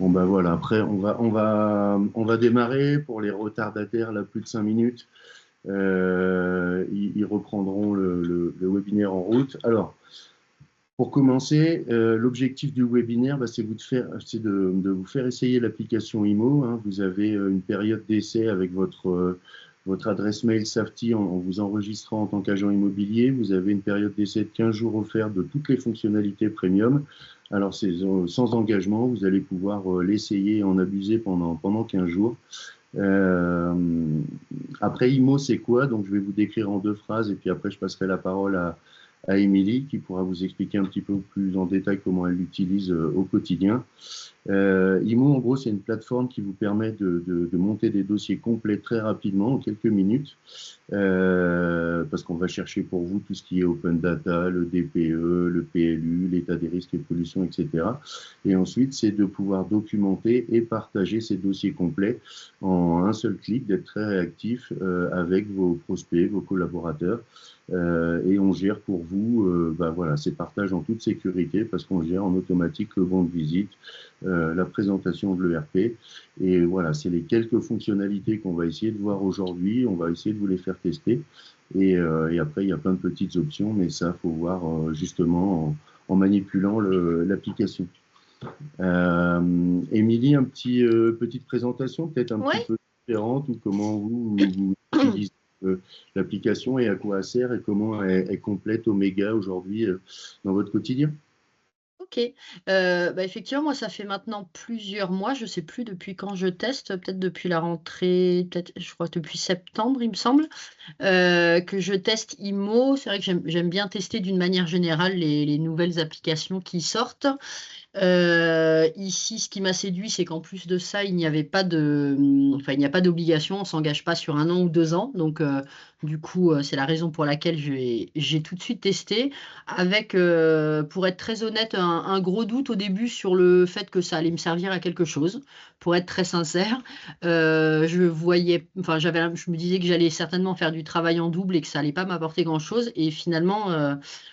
Bon, ben voilà, après, on va démarrer pour les retardataires, là, plus de 5 minutes. Ils reprendront le webinaire en route. Alors, pour commencer, l'objectif du webinaire, bah, c'est de vous faire essayer l'application IMO, hein. Vous avez une période d'essai avec votre adresse mail Safety en vous enregistrant en tant qu'agent immobilier. Vous avez une période d'essai de 15 jours offerte de toutes les fonctionnalités premium. Alors, c'est sans engagement. Vous allez pouvoir l'essayer et en abuser pendant 15 jours. Euh, Après, IMO, c'est quoi? Donc, je vais vous décrire en 2 phrases et puis après, je passerai la parole à Émilie qui pourra vous expliquer un petit peu plus en détail comment elle l'utilise au quotidien. IMO, en gros, c'est une plateforme qui vous permet de monter des dossiers complets très rapidement, en quelques minutes, parce qu'on va chercher pour vous tout ce qui est open data, le DPE, le PLU, l'état des risques et pollution, etc. Et ensuite, c'est de pouvoir documenter et partager ces dossiers complets en un seul clic, d'être très réactif avec vos prospects, vos collaborateurs. Et on gère pour vous voilà, ces partages en toute sécurité parce qu'on gère en automatique le bon de visite, la présentation de l'ERP. Et voilà, c'est les quelques fonctionnalités qu'on va essayer de voir aujourd'hui. On va essayer de vous les faire tester. Et après, il y a plein de petites options, mais ça, il faut voir justement en manipulant l'application. Émilie, petite présentation, peut-être un petit Ouais. peu différente, ou comment vous utilisez l'application et à quoi elle sert et comment elle complète Omega aujourd'hui dans votre quotidien. OK. Bah, effectivement, moi, ça fait maintenant plusieurs mois, je sais plus depuis quand je teste, peut-être depuis la rentrée, peut-être, je crois depuis septembre, il me semble, que je teste IMO. C'est vrai que j'aime bien tester d'une manière générale les nouvelles applications qui sortent. Ici, ce qui m'a séduit, c'est qu'en plus de ça, il n'y avait pas de, enfin, il n'y a pas d'obligation, on s'engage pas sur 1 an ou 2 ans. Donc, du coup, c'est la raison pour laquelle j'ai tout de suite testé avec, pour être très honnête, un gros doute au début sur le fait que ça allait me servir à quelque chose, pour être très sincère. Je me disais que j'allais certainement faire du travail en double et que ça allait pas m'apporter grand-chose et finalement,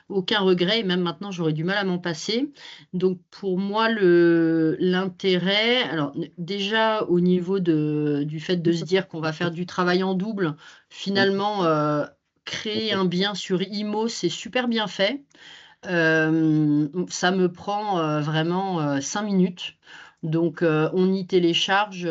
aucun regret et même maintenant, j'aurais du mal à m'en passer. Donc pour moi, l'intérêt, alors déjà au niveau du fait de se dire qu'on va faire du travail en double, finalement, créer un bien sur IMO, c'est super bien fait. Ça me prend, vraiment, 5 minutes. Donc, on y télécharge,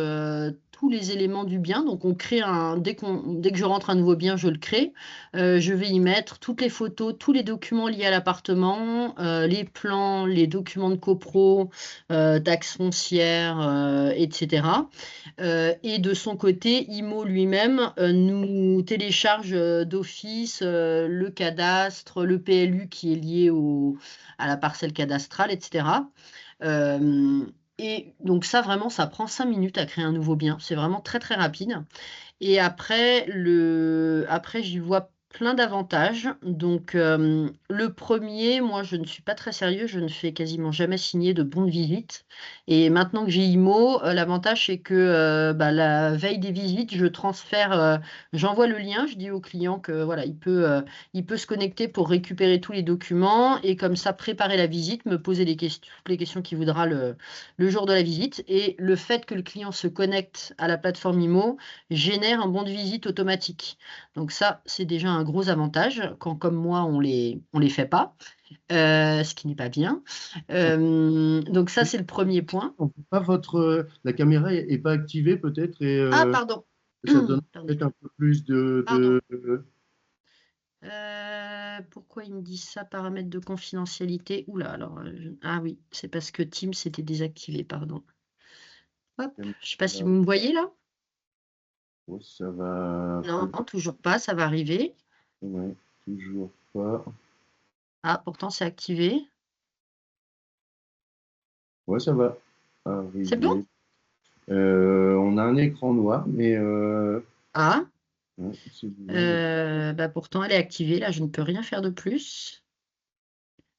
tous les éléments du bien. Donc on crée dès que je rentre un nouveau bien, je le crée. Je vais y mettre toutes les photos, tous les documents liés à l'appartement, les plans, les documents de copro, taxes foncières, et cetera. Et de son côté, IMO lui-même, nous télécharge, d'office, le cadastre, le PLU qui est lié à la parcelle cadastrale, et cetera. Et donc ça, vraiment, ça prend 5 minutes à créer un nouveau bien. C'est vraiment très, très rapide. Et après j'y vois plein d'avantages. Donc, le premier, moi, je ne suis pas très sérieux, je ne fais quasiment jamais signer de bons de visite et maintenant que j'ai IMO, l'avantage, c'est que, bah, la veille des visites, j'envoie le lien, je dis au client que, voilà, il peut se connecter pour récupérer tous les documents et comme ça, préparer la visite, me poser toutes les questions qu'il voudra le jour de la visite et le fait que le client se connecte à la plateforme IMO génère un bon de visite automatique. Donc ça, c'est déjà un gros avantage quand, comme moi, on les fait pas, ce qui n'est pas bien. Donc ça, c'est le premier point. On peut pas la caméra est pas activée peut-être et Ah pardon, ça donne attendez, peut-être un peu plus pardon. Pourquoi ils me disent ça? Paramètres de confidentialité. Ouh là, alors, ah oui, c'est parce que Teams était désactivé, pardon. Hop, je sais pas si vous me voyez là? Ouais, ça va. Non, toujours pas, ça va arriver. Ouais, toujours pas. Ah, pourtant c'est activé. Ouais, ça va C'est bon? arriver. On a un écran noir, mais Ah. ouais, c'est bizarre. Bah, pourtant elle est activée, là je ne peux rien faire de plus.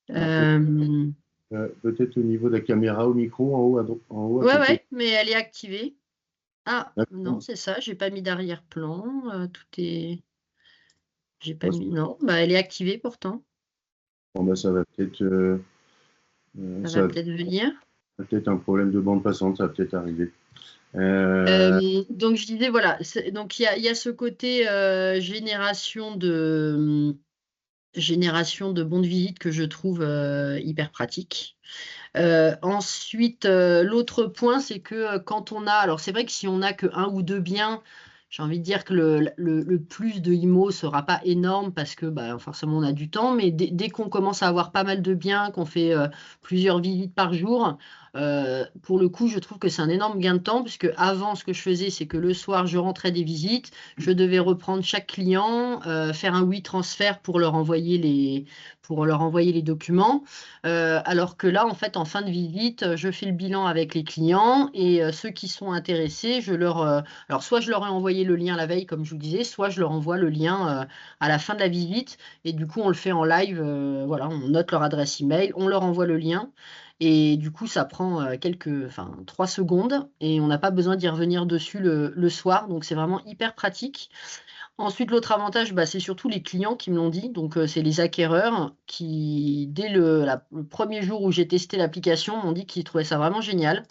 Alors, Hem, peut-être au niveau de la caméra, au micro, en haut à ouais, côté. ouais, mais elle est activée. Ah non, D'accord. c'est ça, j'ai pas mis d'arrière-plan, tout est j'ai pas Ouais, mis non, bah, elle est activée pourtant. bon, bah, ça va peut-être Ça ça va va peut-être venir. peut-être un problème de bande passante, ça va peut-être arriver. Donc je disais, voilà, donc il y a ce côté génération de bons de visite que je trouve hyper pratique. Ensuite, l'autre point, c'est que quand on a, alors c'est vrai que si on n'a que un ou deux biens, j'ai envie de dire que le plus de IMO sera pas énorme parce que bah, forcément on a du temps, mais dès qu'on commence à avoir pas mal de biens, qu'on fait plusieurs visites par jour, pour le coup, je trouve que c'est un énorme gain de temps, puisque avant, ce que je faisais, c'est que le soir, je rentrais des visites, je devais reprendre chaque client, faire un oui transfert pour leur envoyer les documents. Alors que là, en fait, en fin de visite, je fais le bilan avec les clients et ceux qui sont intéressés, alors soit je leur ai envoyé le lien la veille, comme je vous disais, soit je leur envoie le lien à la fin de la visite. Et du coup, on le fait en live. Voilà, on note leur adresse email, on leur envoie le lien. Et du coup, ça prend 3 secondes et on n'a pas besoin d'y revenir dessus le soir. Donc, c'est vraiment hyper pratique. Ensuite, l'autre avantage, bah, c'est surtout les clients qui me l'ont dit. Donc, c'est les acquéreurs qui, dès le premier jour où j'ai testé l'application, m'ont dit qu'ils trouvaient ça vraiment génial.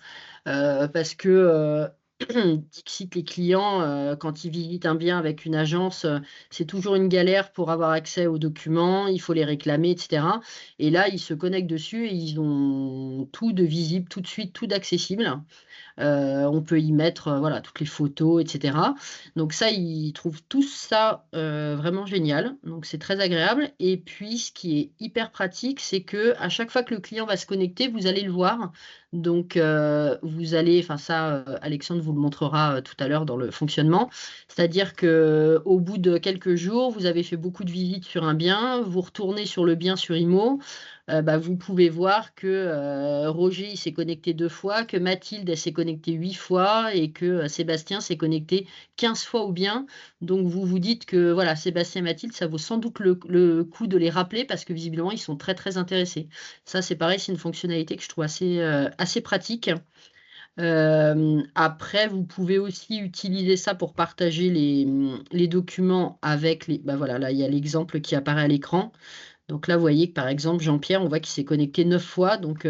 Parce que Dixit, les clients, quand ils visitent un bien avec une agence, c'est toujours une galère pour avoir accès aux documents, il faut les réclamer, etc. Et là, ils se connectent dessus et ils ont tout de visible tout de suite, tout d'accessible. On peut y mettre voilà, toutes les photos, etc. Donc ça, ils trouvent tout ça vraiment génial. Donc c'est très agréable. Et puis, ce qui est hyper pratique, c'est que à chaque fois que le client va se connecter, vous allez le voir. Donc vous allez, enfin ça, Alexandre vous le montrera tout à l'heure dans le fonctionnement. C'est-à-dire que au bout de quelques jours, vous avez fait beaucoup de visites sur un bien, vous retournez sur le bien sur IMO. Bah, vous pouvez voir que Roger il s'est connecté 2 fois, que Mathilde elle s'est connectée 8 fois et que Sébastien s'est connecté 15 fois au bien. Donc vous vous dites que voilà, Sébastien et Mathilde, ça vaut sans doute le coup de les rappeler parce que visiblement ils sont très très intéressés. Ça c'est pareil, c'est une fonctionnalité que je trouve assez pratique. Après, vous pouvez aussi utiliser ça pour partager les documents avec les. Bah voilà, là il y a l'exemple qui apparaît à l'écran. Donc là, vous voyez que par exemple, Jean-Pierre, on voit qu'il s'est connecté 9 fois. Donc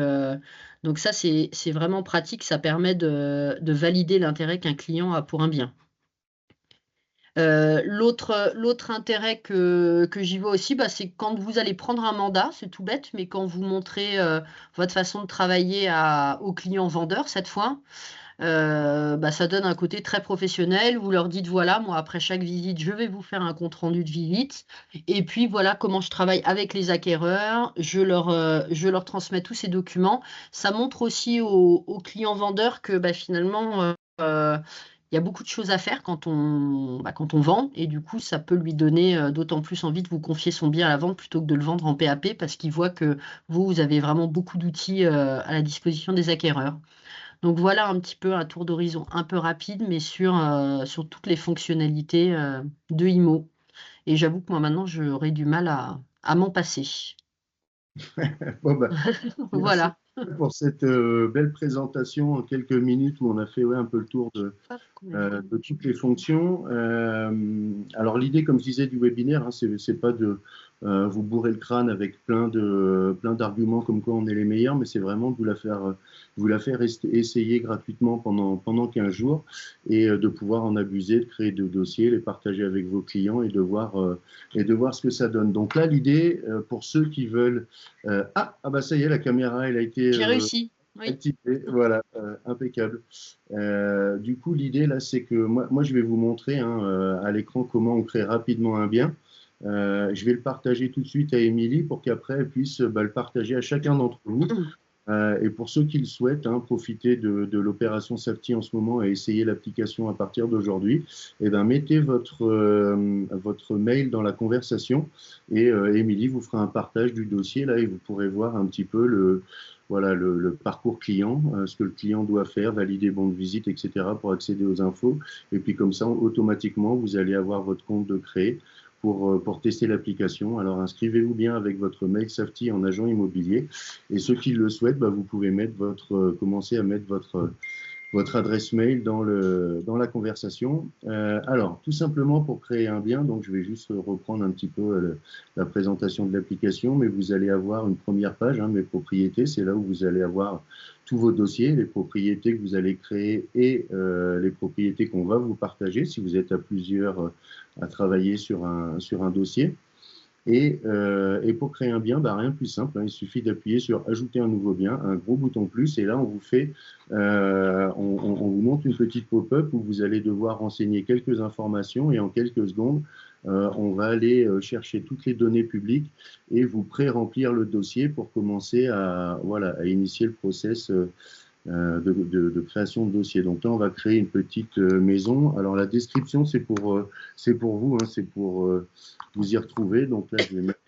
ça, c'est vraiment pratique. Ça permet de valider l'intérêt qu'un client a pour un bien. L'autre intérêt que j'y vois aussi, bah, c'est quand vous allez prendre un mandat, c'est tout bête, mais quand vous montrez votre façon de travailler aux clients vendeurs cette fois, bah, ça donne un côté très professionnel. Vous leur dites, voilà, moi, après chaque visite, je vais vous faire un compte-rendu de visite. Et puis, voilà comment je travaille avec les acquéreurs. Je leur transmets tous ces documents. Ça montre aussi aux clients vendeurs que bah, finalement, il y a beaucoup de choses à faire quand on vend. Et du coup, ça peut lui donner d'autant plus envie de vous confier son bien à la vente plutôt que de le vendre en PAP parce qu'il voit que vous avez vraiment beaucoup d'outils à la disposition des acquéreurs. Donc voilà un petit peu un tour d'horizon un peu rapide, mais sur toutes les fonctionnalités de IMO. Et j'avoue que moi maintenant, j'aurais du mal à m'en passer. Bon, bah, merci Voilà. pour cette belle présentation en quelques minutes où on a fait un peu le tour Pas de problème. de toutes les fonctions. Alors l'idée, comme je disais, du webinaire, hein, c'est pas de vous bourrer le crâne avec plein d'arguments comme quoi on est les meilleurs, mais c'est vraiment de vous la faire essayer gratuitement pendant 15 jours et de pouvoir en abuser, de créer de dossiers, les partager avec vos clients et de voir ce que ça donne. Donc là, l'idée, pour ceux qui veulent... bah ça y est, la caméra, elle a été... J'ai réussi. Oui. activé, voilà, impeccable. Du coup, l'idée là, c'est que moi, je vais vous montrer hein, à l'écran comment on crée rapidement un bien. Je vais le partager tout de suite à Émilie pour qu'après elle puisse bah, le partager à chacun d'entre vous. Et pour ceux qui le souhaitent, hein, profiter de l'opération Safety en ce moment et essayer l'application à partir d'aujourd'hui, eh ben, mettez votre mail dans la conversation et Émilie vous fera un partage du dossier là et vous pourrez voir un petit peu le parcours client, ce que le client doit faire, valider bon de visite, etc. pour accéder aux infos. Et puis comme ça, automatiquement, vous allez avoir votre compte de créé pour tester l'application. Alors inscrivez-vous bien avec votre mail Safety en agent immobilier. Et ceux qui le souhaitent, bah, vous pouvez commencer à mettre votre adresse mail dans la conversation. Alors, tout simplement pour créer un bien, donc je vais juste reprendre un petit peu la présentation de l'application, mais vous allez avoir une première page, hein, mes propriétés, c'est là où vous allez avoir tous vos dossiers, les propriétés que vous allez créer et les propriétés qu'on va vous partager si vous êtes à plusieurs à travailler sur un dossier. Et pour créer un bien, bah, rien de plus simple, hein, il suffit d'appuyer sur ajouter un nouveau bien, un gros bouton plus, et là on vous fait, on vous montre une petite pop-up où vous allez devoir renseigner quelques informations et en quelques secondes, on va aller chercher toutes les données publiques et vous pré-remplir le dossier pour commencer voilà, à initier le process de création de dossier. Donc là, on va créer une petite maison. Alors la description, c'est pour vous, hein, c'est pour vous y retrouver. Donc là, je vais mettre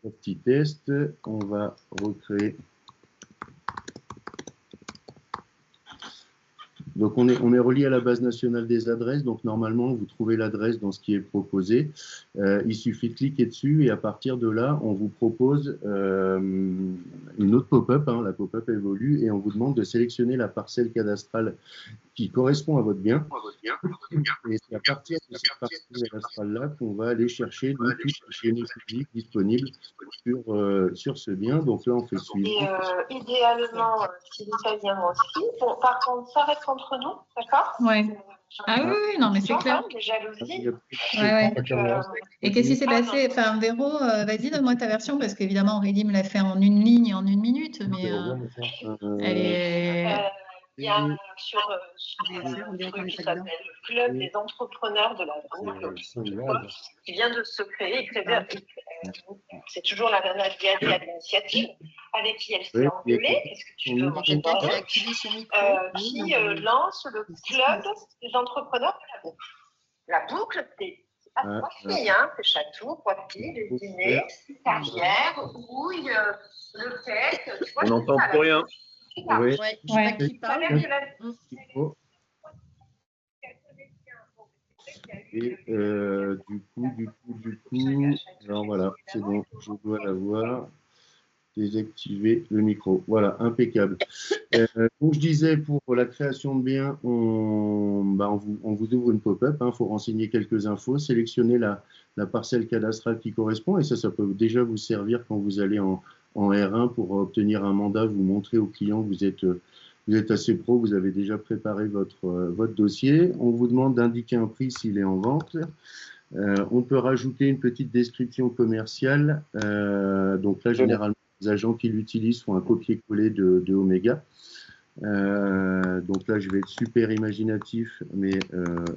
un petit test. On va recréer. Donc, on est relié à la base nationale des adresses. Donc, normalement, vous trouvez l'adresse dans ce qui est proposé. Il suffit de cliquer dessus et à partir de là, on vous propose une autre pop-up. Hein, la pop-up évolue et on vous demande de sélectionner la parcelle cadastrale qui correspond à votre bien. Et c'est à partir de cette parcelle cadastrale-là qu'on va aller chercher tous les données publiques disponibles sur ce bien. Donc là, on fait suivre. Et idéalement, si l'italien aussi. Bon, par contre, ça reste entre nous, d'accord? Oui. Ah oui, non, mais c'est clair. Des jalousies. Ouais. Et qu'est-ce qui s'est passé? Enfin, Véro, vas-y, donne-moi ta version, parce qu'évidemment, Aurélie me l'a fait en une ligne, en une minute, mais elle est... Il y a sur le truc qui s'appelle le Club des entrepreneurs de la Boucle, qui vient de se créer. C'est toujours la nana Diane à l'initiative, avec qui elle s'est engueulée. Est-ce que tu veux manger qui lance le Club des entrepreneurs de la Boucle. La Boucle, c'est trois filles, hein, c'est Chatou, Poitiers, les dîners, Carrière, Houille, le Pec. On n'entend plus rien. Oui. Qui parle. Et du coup, alors voilà, c'est bon, je dois l'avoir. Désactiver le micro. Voilà, impeccable. Donc, je disais, pour la création de biens, on vous ouvre une pop-up. Il faut renseigner quelques infos, sélectionner la parcelle cadastrale qui correspond. Et ça peut déjà vous servir quand vous allez en R1 pour obtenir un mandat, vous montrer au client que vous êtes assez pro, vous avez déjà préparé votre dossier. On vous demande d'indiquer un prix s'il est en vente. On peut rajouter une petite description commerciale. Donc là, généralement, les agents qui l'utilisent font un copier-coller de Omega. Donc là, je vais être super imaginatif, mais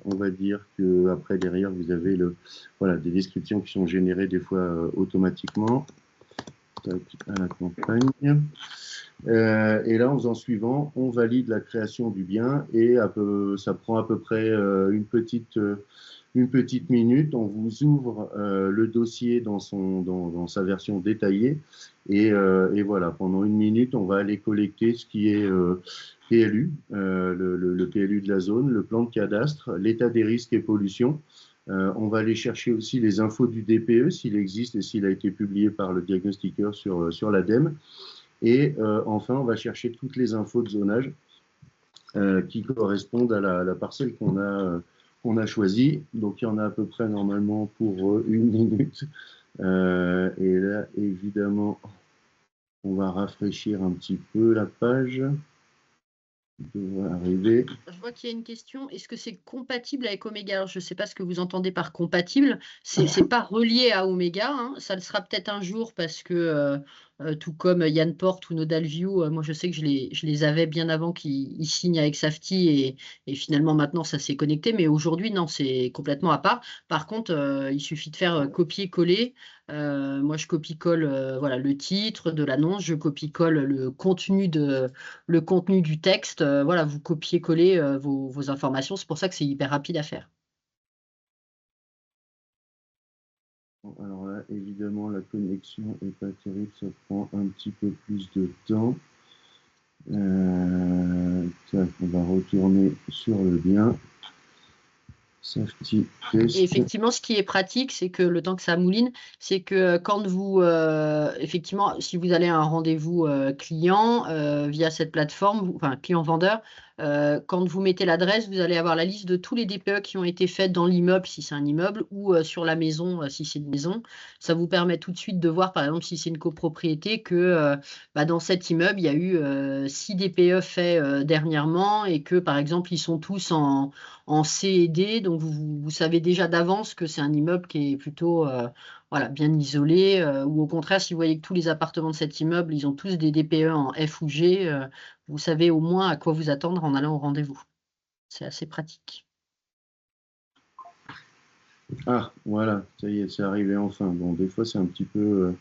on va dire qu'après, derrière, vous avez des descriptions qui sont générées des fois automatiquement. À la campagne. Et là, en faisant suivant, on valide la création du bien et ça prend à peu près une petite minute. On vous ouvre le dossier dans sa version détaillée et voilà, pendant une minute, on va aller collecter ce qui est PLU, le PLU de la zone, le plan de cadastre, l'état des risques et pollution. On va aller chercher aussi les infos du DPE, s'il existe et s'il a été publié par le diagnostiqueur sur l'ADEME. Et enfin, on va chercher toutes les infos de zonage qui correspondent à la parcelle qu'on a choisie. Donc, il y en a à peu près normalement pour une minute. Et là, évidemment, on va rafraîchir un petit peu la page. Arriver. Je vois qu'il y a une question. Est-ce que c'est compatible avec Omega? Alors, je ne sais pas ce que vous entendez par compatible. C'est pas relié à Omega. Hein. Ça le sera peut-être un jour parce que tout comme Yann Porte ou Nodalview, moi je sais que je les avais bien avant qu'ils signent avec Safety et finalement maintenant ça s'est connecté. Mais aujourd'hui, non, c'est complètement à part. Par contre, il suffit de faire copier-coller. Moi, je copie-colle voilà, le titre de l'annonce, je copie-colle le contenu du texte. Voilà, vous copiez-collez vos informations. C'est pour ça que c'est hyper rapide à faire. Alors là, évidemment, la connexion n'est pas terrible, ça prend un petit peu plus de temps. On va retourner sur le bien. Safety Et test. effectivement, ce qui est pratique, c'est que le temps que ça mouline, c'est que quand vous, effectivement, si vous allez à un rendez-vous client via cette plateforme, enfin client-vendeur, quand vous mettez l'adresse, vous allez avoir la liste de tous les DPE qui ont été faits dans l'immeuble, si c'est un immeuble, ou sur la maison, si c'est une maison. Ça vous permet tout de suite de voir, par exemple, si c'est une copropriété, que dans cet immeuble, il y a eu 6 DPE faits dernièrement et que, par exemple, ils sont tous en C et D, donc vous savez déjà d'avance que c'est un immeuble qui est plutôt voilà, bien isolé, ou au contraire, si vous voyez que tous les appartements de cet immeuble, ils ont tous des DPE en F ou G, vous savez au moins à quoi vous attendre en allant au rendez-vous. C'est assez pratique. Ah, voilà, ça y est, c'est arrivé enfin. Bon, des fois, c'est un petit peu...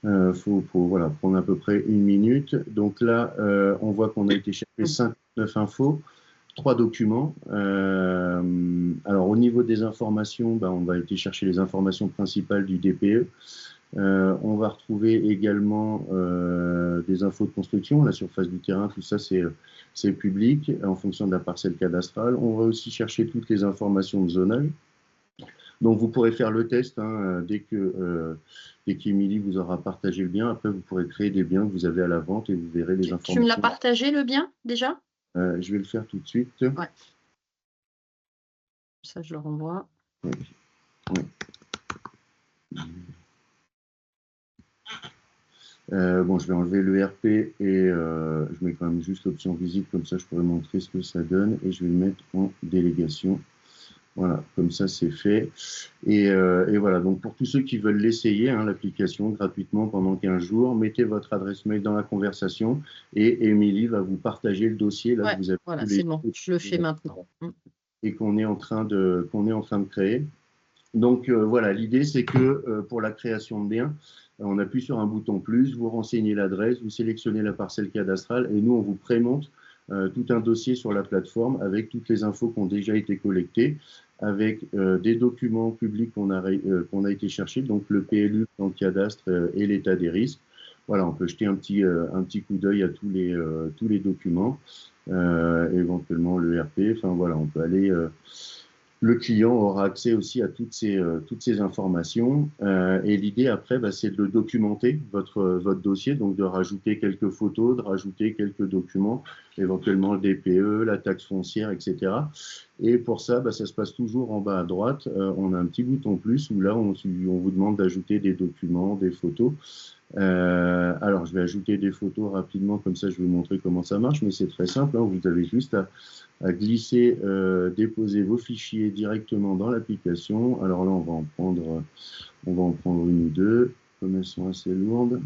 faut voilà, prendre à peu près 1 minute. Donc là, on voit qu'on a été chercher 59 infos. 3 documents. Alors, au niveau des informations, on va aller chercher les informations principales du DPE. On va retrouver également des infos de construction, la surface du terrain, tout ça, c'est public en fonction de la parcelle cadastrale. On va aussi chercher toutes les informations de zonage. Donc, vous pourrez faire le test dès qu'Émilie vous aura partagé le bien. Après, vous pourrez créer des biens que vous avez à la vente et vous verrez les informations. Tu me l'as partagé, le bien, déjà ? Je vais le faire tout de suite. Ouais. Ça, je le renvoie. Oui. Bon, je vais enlever le RP et je mets quand même juste l'option visible, comme ça je pourrais montrer ce que ça donne et je vais le mettre en délégation. Voilà, comme ça c'est fait. Et voilà, donc pour tous ceux qui veulent l'essayer, l'application gratuitement pendant 15 jours, mettez votre adresse mail dans la conversation et Émilie va vous partager le dossier. Là, Ouais, vous avez voilà, c'est bon, je le fais maintenant. Et qu'on est en train de créer. Donc voilà, l'idée c'est que pour la création de biens, on appuie sur un bouton plus, vous renseignez l'adresse, vous sélectionnez la parcelle cadastrale et nous on vous prémonte tout un dossier sur la plateforme avec toutes les infos qui ont déjà été collectées, avec des documents publics qu'on a été chercher, donc le PLU, le cadastre et l'état des risques. Voilà, on peut jeter un petit coup d'œil à tous les documents, éventuellement le RP. Enfin voilà, on peut aller. Le client aura accès aussi à toutes ces informations. Et l'idée après, c'est de documenter votre dossier, donc de rajouter quelques photos, de rajouter quelques documents, éventuellement le DPE, la taxe foncière, etc. Et pour ça, ça se passe toujours en bas à droite. On a un petit bouton plus où là, on vous demande d'ajouter des documents, des photos. Alors, je vais ajouter des photos rapidement, comme ça je vais vous montrer comment ça marche, mais c'est très simple, vous avez juste à glisser, déposer vos fichiers directement dans l'application. Alors là, on va en prendre une ou deux, comme elles sont assez lourdes.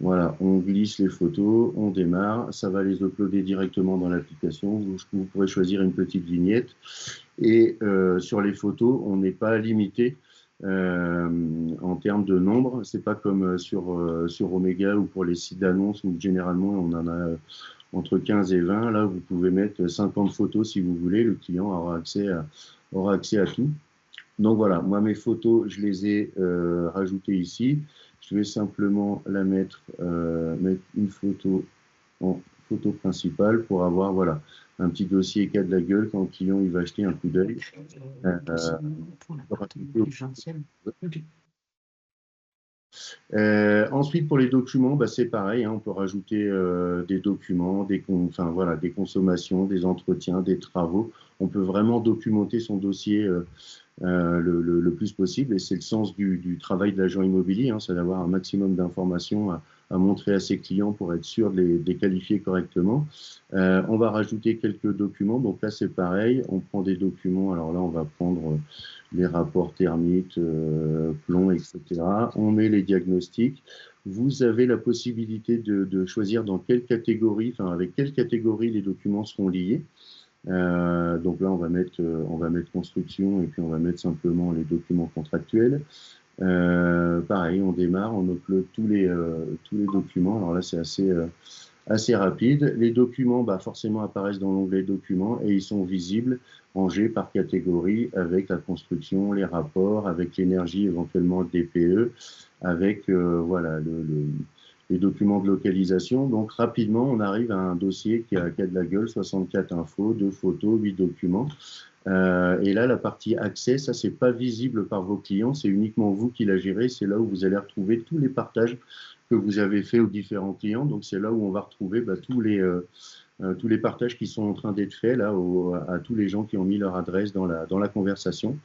Voilà, on glisse les photos, on démarre, ça va les uploader directement dans l'application. Vous pourrez choisir une petite vignette. Et sur les photos, on n'est pas limité en termes de nombre. C'est pas comme sur Omega ou pour les sites d'annonces où généralement on en a entre 15 et 20. Là, vous pouvez mettre 50 photos si vous voulez. Le client aura accès à tout. Donc voilà, moi mes photos, je les ai rajoutées ici. Je vais simplement mettre une photo en photo principale pour avoir un petit dossier cas de la gueule quand le client il va acheter un coup d'œil. Ensuite, pour les documents, c'est pareil, on peut rajouter des documents, des consommations, des entretiens, des travaux. On peut vraiment documenter son dossier le plus possible, et c'est le sens du travail de l'agent immobilier, c'est d'avoir un maximum d'informations à montrer à ses clients pour être sûr de les qualifier correctement. On va rajouter quelques documents, donc là c'est pareil, on prend des documents, alors là on va prendre les rapports thermiques, plomb, etc. On met les diagnostics. Vous avez la possibilité de choisir dans quelle catégorie, avec quelle catégorie les documents seront liés. Donc là, on va mettre construction et puis on va mettre simplement les documents contractuels. Pareil, on démarre, on upload tous les documents. Alors là, c'est assez rapide. Les documents, forcément, apparaissent dans l'onglet documents et ils sont visibles, rangés par catégorie avec la construction, les rapports, avec l'énergie, éventuellement le DPE, avec les documents de localisation. Donc rapidement, on arrive à un dossier qui a de la gueule, 64 infos, 2 photos, 8 documents. Et là, la partie accès, ça, c'est pas visible par vos clients, c'est uniquement vous qui la gérez. C'est là où vous allez retrouver tous les partages que vous avez faits aux différents clients. Donc, c'est là où on va retrouver tous les partages qui sont en train d'être faits là, à tous les gens qui ont mis leur adresse dans la conversation.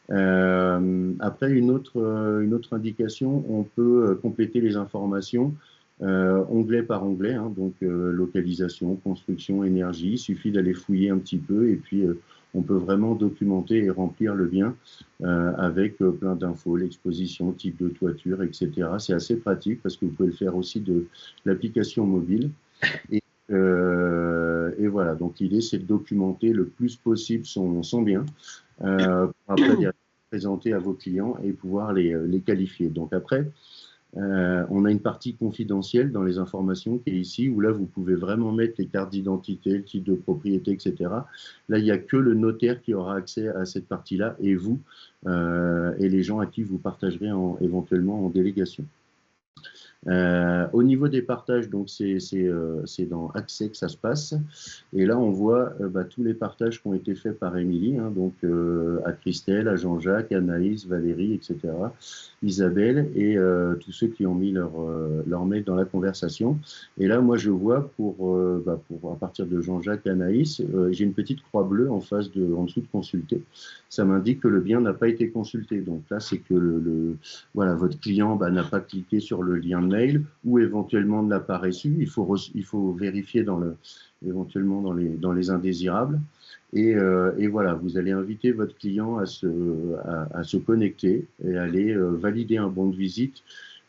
Après, une autre indication, on peut compléter les informations onglet par onglet, hein, donc localisation, construction, énergie. Il suffit d'aller fouiller un petit peu et puis on peut vraiment documenter et remplir le bien avec plein d'infos, l'exposition, type de toiture, etc. C'est assez pratique parce que vous pouvez le faire aussi de l'application mobile. Et voilà, donc l'idée c'est de documenter le plus possible son bien pour après les présenter à vos clients et pouvoir les qualifier. Donc après, on a une partie confidentielle dans les informations qui est ici, où là, vous pouvez vraiment mettre les cartes d'identité, le titre de propriété, etc. Là, il n'y a que le notaire qui aura accès à cette partie-là, et vous, et les gens à qui vous partagerez éventuellement en délégation. Au niveau des partages, donc c'est dans Accès que ça se passe. Et là, on voit tous les partages qui ont été faits par Émilie, hein, donc à Christelle, à Jean-Jacques, Anaïs, Valérie, etc., Isabelle, et tous ceux qui ont mis leur mail dans la conversation. Et là, moi, je vois à partir de Jean-Jacques, Anaïs, j'ai une petite croix bleue en dessous de consulter. Ça m'indique que le bien n'a pas été consulté. Donc là, c'est que voilà, votre client n'a pas cliqué sur le lien de mail ou éventuellement ne l'a pas reçu. Il faut vérifier éventuellement dans les indésirables. Et voilà, vous allez inviter votre client à se connecter et aller valider un bon de visite,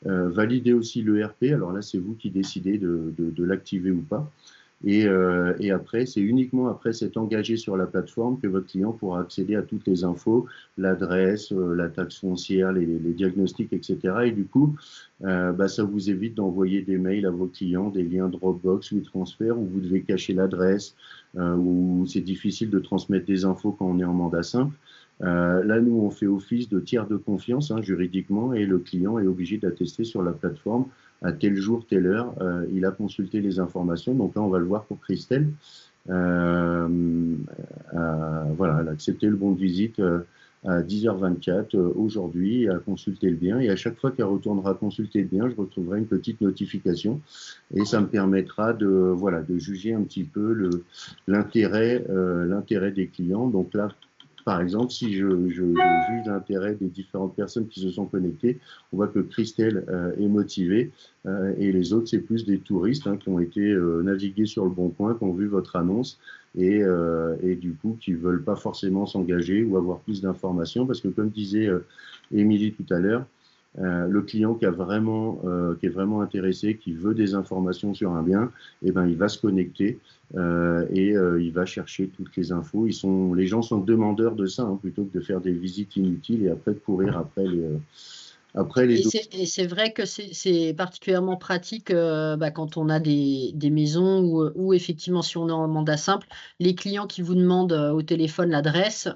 valider aussi l'ERP. Alors là, c'est vous qui décidez de l'activer ou pas. Et après, c'est uniquement après s'être engagé sur la plateforme que votre client pourra accéder à toutes les infos, l'adresse, la taxe foncière, les diagnostics, etc. Et du coup, ça vous évite d'envoyer des mails à vos clients, des liens Dropbox ou transfert où vous devez cacher l'adresse, où c'est difficile de transmettre des infos quand on est en mandat simple. Là, nous, on fait office de tiers de confiance juridiquement et le client est obligé d'attester sur la plateforme à tel jour, telle heure, il a consulté les informations. Donc là, on va le voir pour Christelle. Voilà, elle a accepté le bon de visite à 10h24 aujourd'hui, a consulté le bien. Et à chaque fois qu'elle retournera consulter le bien, je retrouverai une petite notification. Et ça me permettra de juger un petit peu l'intérêt des clients. Donc là, par exemple, si je juge l'intérêt des différentes personnes qui se sont connectées, on voit que Christelle est motivée et les autres, c'est plus des touristes qui ont été navigués sur le Bon Coin, qui ont vu votre annonce et du coup, qui ne veulent pas forcément s'engager ou avoir plus d'informations parce que, comme disait Émilie tout à l'heure, le client qui est vraiment intéressé, qui veut des informations sur un bien, il va se connecter et il va chercher toutes les infos. Les gens sont demandeurs de ça, plutôt que de faire des visites inutiles et après de courir après les Et c'est vrai que c'est particulièrement pratique quand on a des maisons où effectivement, si on est en mandat simple, les clients qui vous demandent au téléphone l'adresse,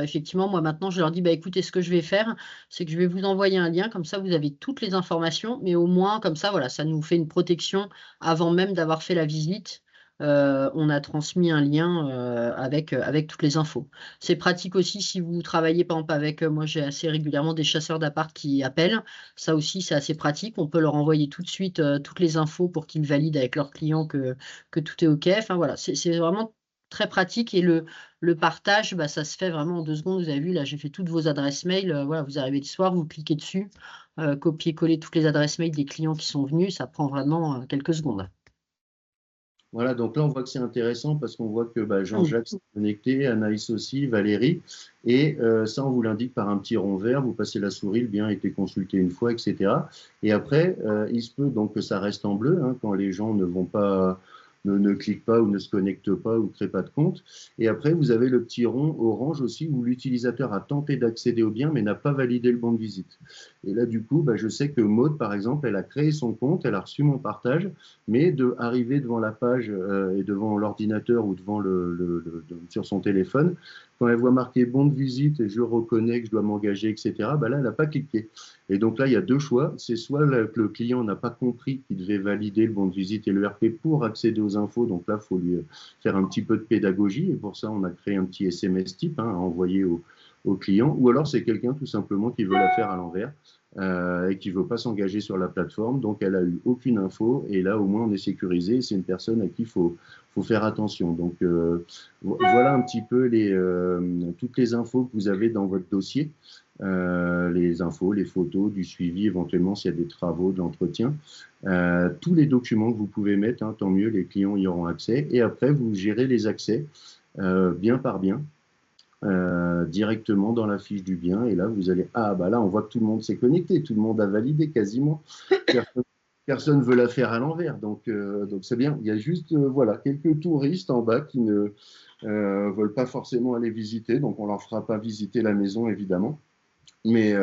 effectivement, moi maintenant, je leur dis, écoutez, ce que je vais faire, c'est que je vais vous envoyer un lien, comme ça, vous avez toutes les informations, mais au moins, comme ça, voilà, ça nous fait une protection avant même d'avoir fait la visite. On a transmis un lien avec toutes les infos. C'est pratique aussi si vous travaillez par exemple avec, moi j'ai assez régulièrement des chasseurs d'appart qui appellent. Ça aussi c'est assez pratique. On peut leur envoyer tout de suite toutes les infos pour qu'ils valident avec leurs clients que tout est OK. Enfin voilà, c'est vraiment très pratique et le partage, ça se fait vraiment en 2 secondes. Vous avez vu là, j'ai fait toutes vos adresses mail. Voilà, vous arrivez le soir, vous cliquez dessus, copier-coller toutes les adresses mail des clients qui sont venus. Ça prend vraiment quelques secondes. Voilà, donc là, on voit que c'est intéressant parce qu'on voit que Jean-Jacques s'est connecté, Anaïs aussi, Valérie, et ça, on vous l'indique par un petit rond vert, vous passez la souris, le bien a été consulté une fois, etc. Et après, il se peut donc que ça reste en bleu quand les gens ne cliquent pas ou ne se connectent pas ou ne créent pas de compte. Et après, vous avez le petit rond orange aussi où l'utilisateur a tenté d'accéder au bien mais n'a pas validé le bon de visite. Et là, du coup, je sais que Maud, par exemple, elle a créé son compte, elle a reçu mon partage, mais d'arriver devant la page et devant l'ordinateur ou devant sur son téléphone, quand elle voit marqué bon de visite et je reconnais que je dois m'engager, etc., bah là, elle n'a pas cliqué. Et donc là, il y a deux choix. C'est soit que le client n'a pas compris qu'il devait valider le bon de visite et le RP pour accéder aux infos. Donc là, il faut lui faire un petit peu de pédagogie. Et pour ça, on a créé un petit SMS type à envoyer au client. Ou alors, c'est quelqu'un tout simplement qui veut la faire à l'envers. Et qui ne veut pas s'engager sur la plateforme, donc elle n'a eu aucune info, et là au moins on est sécurisé, c'est une personne à qui il faut faire attention. Donc voilà un petit peu toutes les infos que vous avez dans votre dossier, les infos, les photos, du suivi, éventuellement s'il y a des travaux, de l'entretien, tous les documents que vous pouvez mettre, tant mieux, les clients y auront accès, et après vous gérez les accès bien par bien. Directement dans la fiche du bien, et là vous allez, là on voit que tout le monde s'est connecté, tout le monde a validé quasiment, personne ne veut la faire à l'envers, donc c'est bien. Il y a juste voilà, quelques touristes en bas qui ne veulent pas forcément aller visiter, donc on leur fera pas visiter la maison évidemment, mais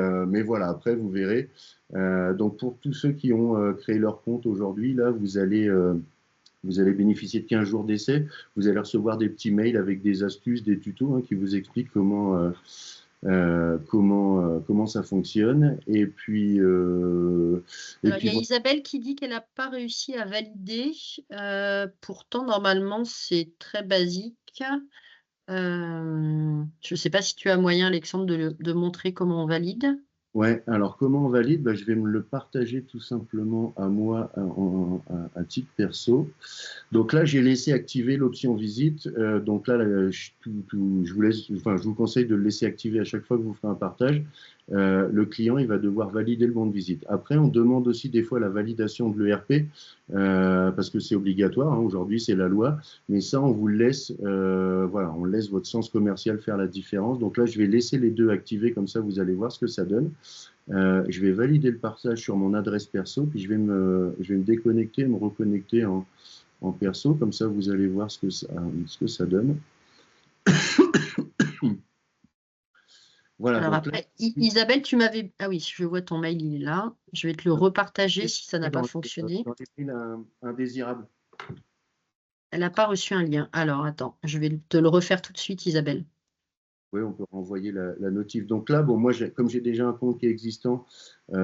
voilà, après vous verrez. Donc pour tous ceux qui ont créé leur compte aujourd'hui, là vous allez bénéficier de 15 jours d'essai. Vous allez recevoir des petits mails avec des astuces, des tutos qui vous expliquent comment ça fonctionne. Et puis, il y a Isabelle qui dit qu'elle n'a pas réussi à valider. Pourtant, normalement, c'est très basique. Je ne sais pas si tu as moyen, Alexandre, de montrer comment on valide. Ouais, alors comment on valide? Je vais me le partager tout simplement à moi à titre perso. Donc là, j'ai laissé activer l'option visite. Donc là, je vous conseille de le laisser activer à chaque fois que vous ferez un partage. Le client, il va devoir valider le bon de visite. Après, on demande aussi des fois la validation de l'ERP parce que c'est obligatoire. Aujourd'hui, c'est la loi. Mais ça, on vous laisse, on laisse votre sens commercial faire la différence. Donc là, je vais laisser les deux activés. Comme ça, vous allez voir ce que ça donne. Je vais valider le partage sur mon adresse perso. Puis je vais me déconnecter, me reconnecter en perso. Comme ça, vous allez voir ce que ça donne. Voilà, alors après, là, Isabelle, tu m'avais... Ah oui, je vois ton mail, il est là. Je vais te le repartager si ça n'a pas fonctionné. Dans les mails indésirables. Elle n'a pas reçu un lien. Alors, attends, je vais te le refaire tout de suite, Isabelle. Oui, on peut renvoyer la notif. Donc là, bon, moi, comme j'ai déjà un compte qui est existant,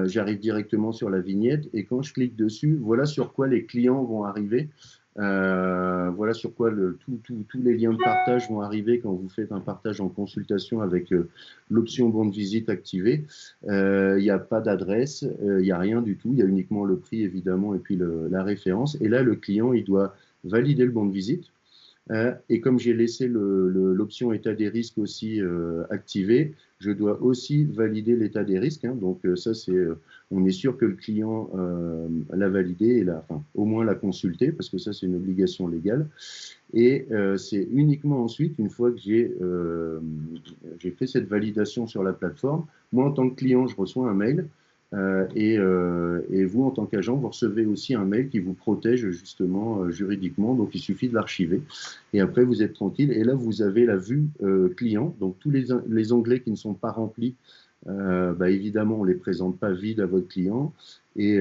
j'arrive directement sur la vignette. Et quand je clique dessus, voilà sur quoi les clients vont arriver. Voilà sur quoi tous les liens de partage vont arriver quand vous faites un partage en consultation avec l'option bon de visite activée. Il n'y a pas d'adresse, il n'y a rien du tout. Il y a uniquement le prix, évidemment, et puis la référence. Et là, le client, il doit valider le bon de visite. Et comme j'ai laissé l'option état des risques aussi activée, je dois aussi valider l'état des risques. Donc ça, on est sûr que le client l'a validé et au moins l'a consulté, parce que ça, c'est une obligation légale. Et c'est uniquement ensuite, une fois que j'ai fait cette validation sur la plateforme, moi, en tant que client, je reçois un mail. Et vous, en tant qu'agent, vous recevez aussi un mail qui vous protège justement juridiquement. Donc, il suffit de l'archiver. Et après, vous êtes tranquille. Et là, vous avez la vue client. Donc, tous les onglets qui ne sont pas remplis, évidemment, on ne les présente pas vides à votre client. Et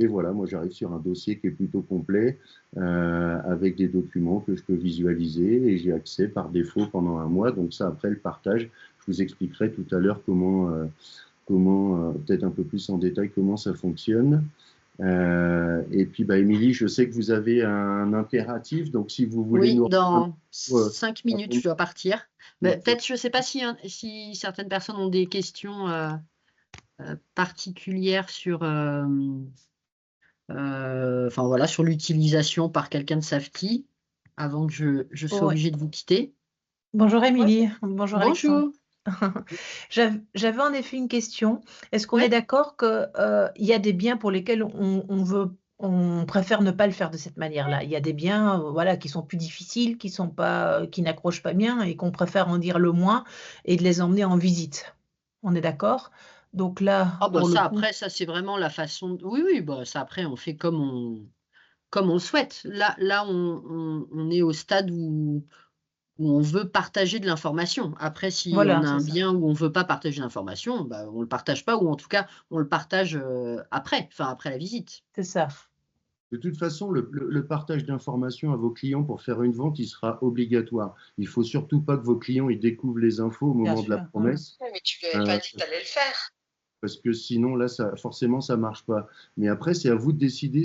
voilà, moi, j'arrive sur un dossier qui est plutôt complet avec des documents que je peux visualiser. Et j'ai accès par défaut pendant un mois. Donc, ça, après le partage, je vous expliquerai tout à l'heure comment peut-être un peu plus en détail, comment ça fonctionne. Et puis, Émilie, je sais que vous avez un impératif, donc si vous voulez... Oui, dans 5 minutes, je dois partir. Peut-être, je ne sais pas si certaines personnes ont des questions particulières sur, sur l'utilisation par quelqu'un de Safety, avant que je sois obligée de vous quitter. Bonjour Émilie. Bonjour Alexandre. Bonjour. J'avais en effet une question. Est-ce qu'on est d'accord qu'il y a des biens pour lesquels on préfère ne pas le faire de cette manière-là? Il y a des biens qui sont plus difficiles, qui n'accrochent pas bien et qu'on préfère en dire le moins et de les emmener en visite. On est d'accord? Donc là, après, ça c'est vraiment la façon. Oui, ça après on fait comme on le souhaite. Là on est au stade où on veut partager de l'information. Après, si on a un bien où on ne veut pas partager l'information, on ne le partage pas, ou en tout cas, on le partage après la visite. C'est ça. De toute façon, le partage d'informations à vos clients pour faire une vente, il sera obligatoire. Il ne faut surtout pas que vos clients ils découvrent les infos au moment de la promesse. Ouais, mais tu lui avais pas dit que tu allais le faire. Parce que sinon, là, forcément, ça ne marche pas. Mais après, c'est à vous de décider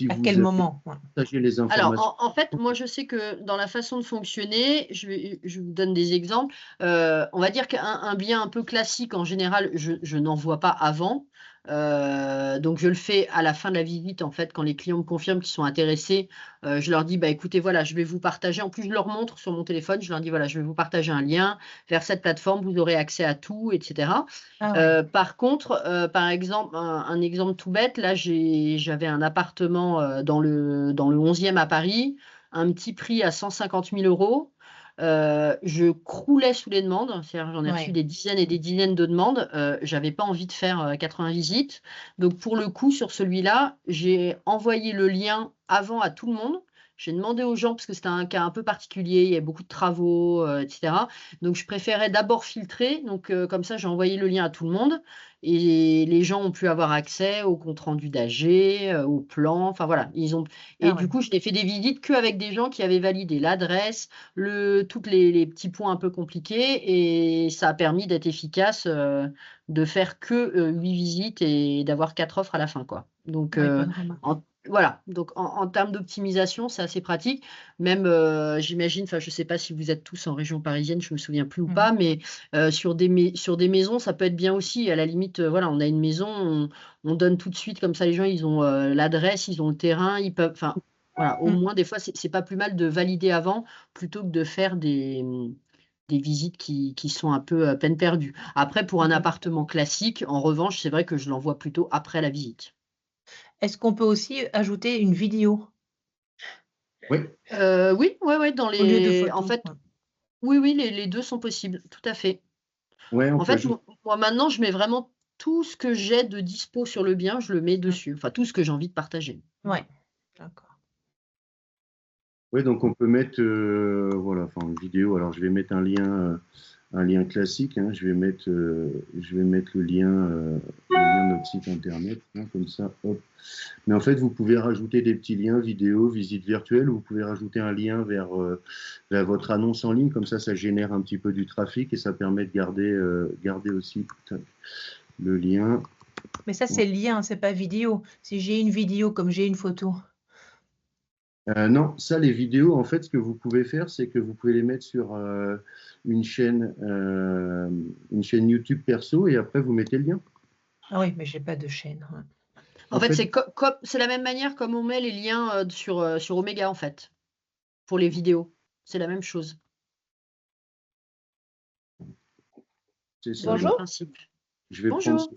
à quel moment partagez les informations. Alors, en fait, moi, je sais que dans la façon de fonctionner, je vous donne des exemples. On va dire qu'un bien un peu classique, en général, je n'en vois pas avant. Donc, je le fais à la fin de la visite, en fait, quand les clients me confirment qu'ils sont intéressés. Je leur dis, bah, écoutez, voilà, je vais vous partager. En plus, je leur montre sur mon téléphone. Je leur dis, voilà, je vais vous partager un lien vers cette plateforme. Vous aurez accès à tout, etc. Par contre, par exemple, un exemple tout bête, là, j'avais un appartement dans le 11e à Paris, un petit prix à 150 000 €. Je croulais sous les demandes, c'est-à-dire j'en ai reçu des dizaines et des dizaines de demandes. J'avais pas envie de faire 80 visites. Donc, pour le coup, sur celui-là, j'ai envoyé le lien avant à tout le monde. J'ai demandé aux gens, parce que c'était un cas un peu particulier, il y a beaucoup de travaux, etc. Donc, je préférais d'abord filtrer. Donc, comme ça, j'ai envoyé le lien à tout le monde. Et les gens ont pu avoir accès au compte rendu d'AG, au plan. Enfin, voilà. Du coup, je n'ai fait des visites qu'avec des gens qui avaient validé l'adresse, tous les petits points un peu compliqués. Et ça a permis d'être efficace, de faire que 8 visites et d'avoir 4 offres à la fin, quoi. Donc, voilà, donc en termes d'optimisation, c'est assez pratique. Même, j'imagine, enfin, je ne sais pas si vous êtes tous en région parisienne, je ne me souviens plus ou pas, mais sur des maisons, ça peut être bien aussi. À la limite, voilà, on a une maison, on donne tout de suite, comme ça, les gens, ils ont l'adresse, ils ont le terrain, ils peuvent, enfin, voilà, au moins, des fois, c'est pas plus mal de valider avant plutôt que de faire des visites qui sont un peu peine perdue. Après, pour un appartement classique, en revanche, c'est vrai que je l'envoie plutôt après la visite. Est-ce qu'on peut aussi ajouter une vidéo? Oui. Oui, dans Au lieu de photos. En fait, oui, les 2 sont possibles, tout à fait. Ouais, En fait, moi maintenant, je mets vraiment tout ce que j'ai de dispo sur le bien, je le mets dessus. Enfin, tout ce que j'ai envie de partager. Ouais, d'accord. Oui, donc on peut mettre voilà, enfin, une vidéo. Alors, je vais mettre un lien classique. Hein. Je vais mettre le lien de notre site internet, hein, comme ça. Hop. Mais en fait, vous pouvez rajouter des petits liens vidéo, visite virtuelle. Vous pouvez rajouter un lien vers votre annonce en ligne. Comme ça génère un petit peu du trafic et ça permet de garder aussi le lien. Mais ça, c'est lien, c'est pas vidéo. Si j'ai une vidéo comme j'ai une photo. Non, ça, les vidéos, en fait, ce que vous pouvez faire, c'est que vous pouvez les mettre sur une chaîne YouTube perso et après, vous mettez le lien. Ah oui, mais j'ai pas de chaîne. En fait, c'est la même manière comme on met les liens sur Omega, en fait, pour les vidéos. C'est la même chose. C'est ça. Bonjour. Je vais Bonjour. prendre...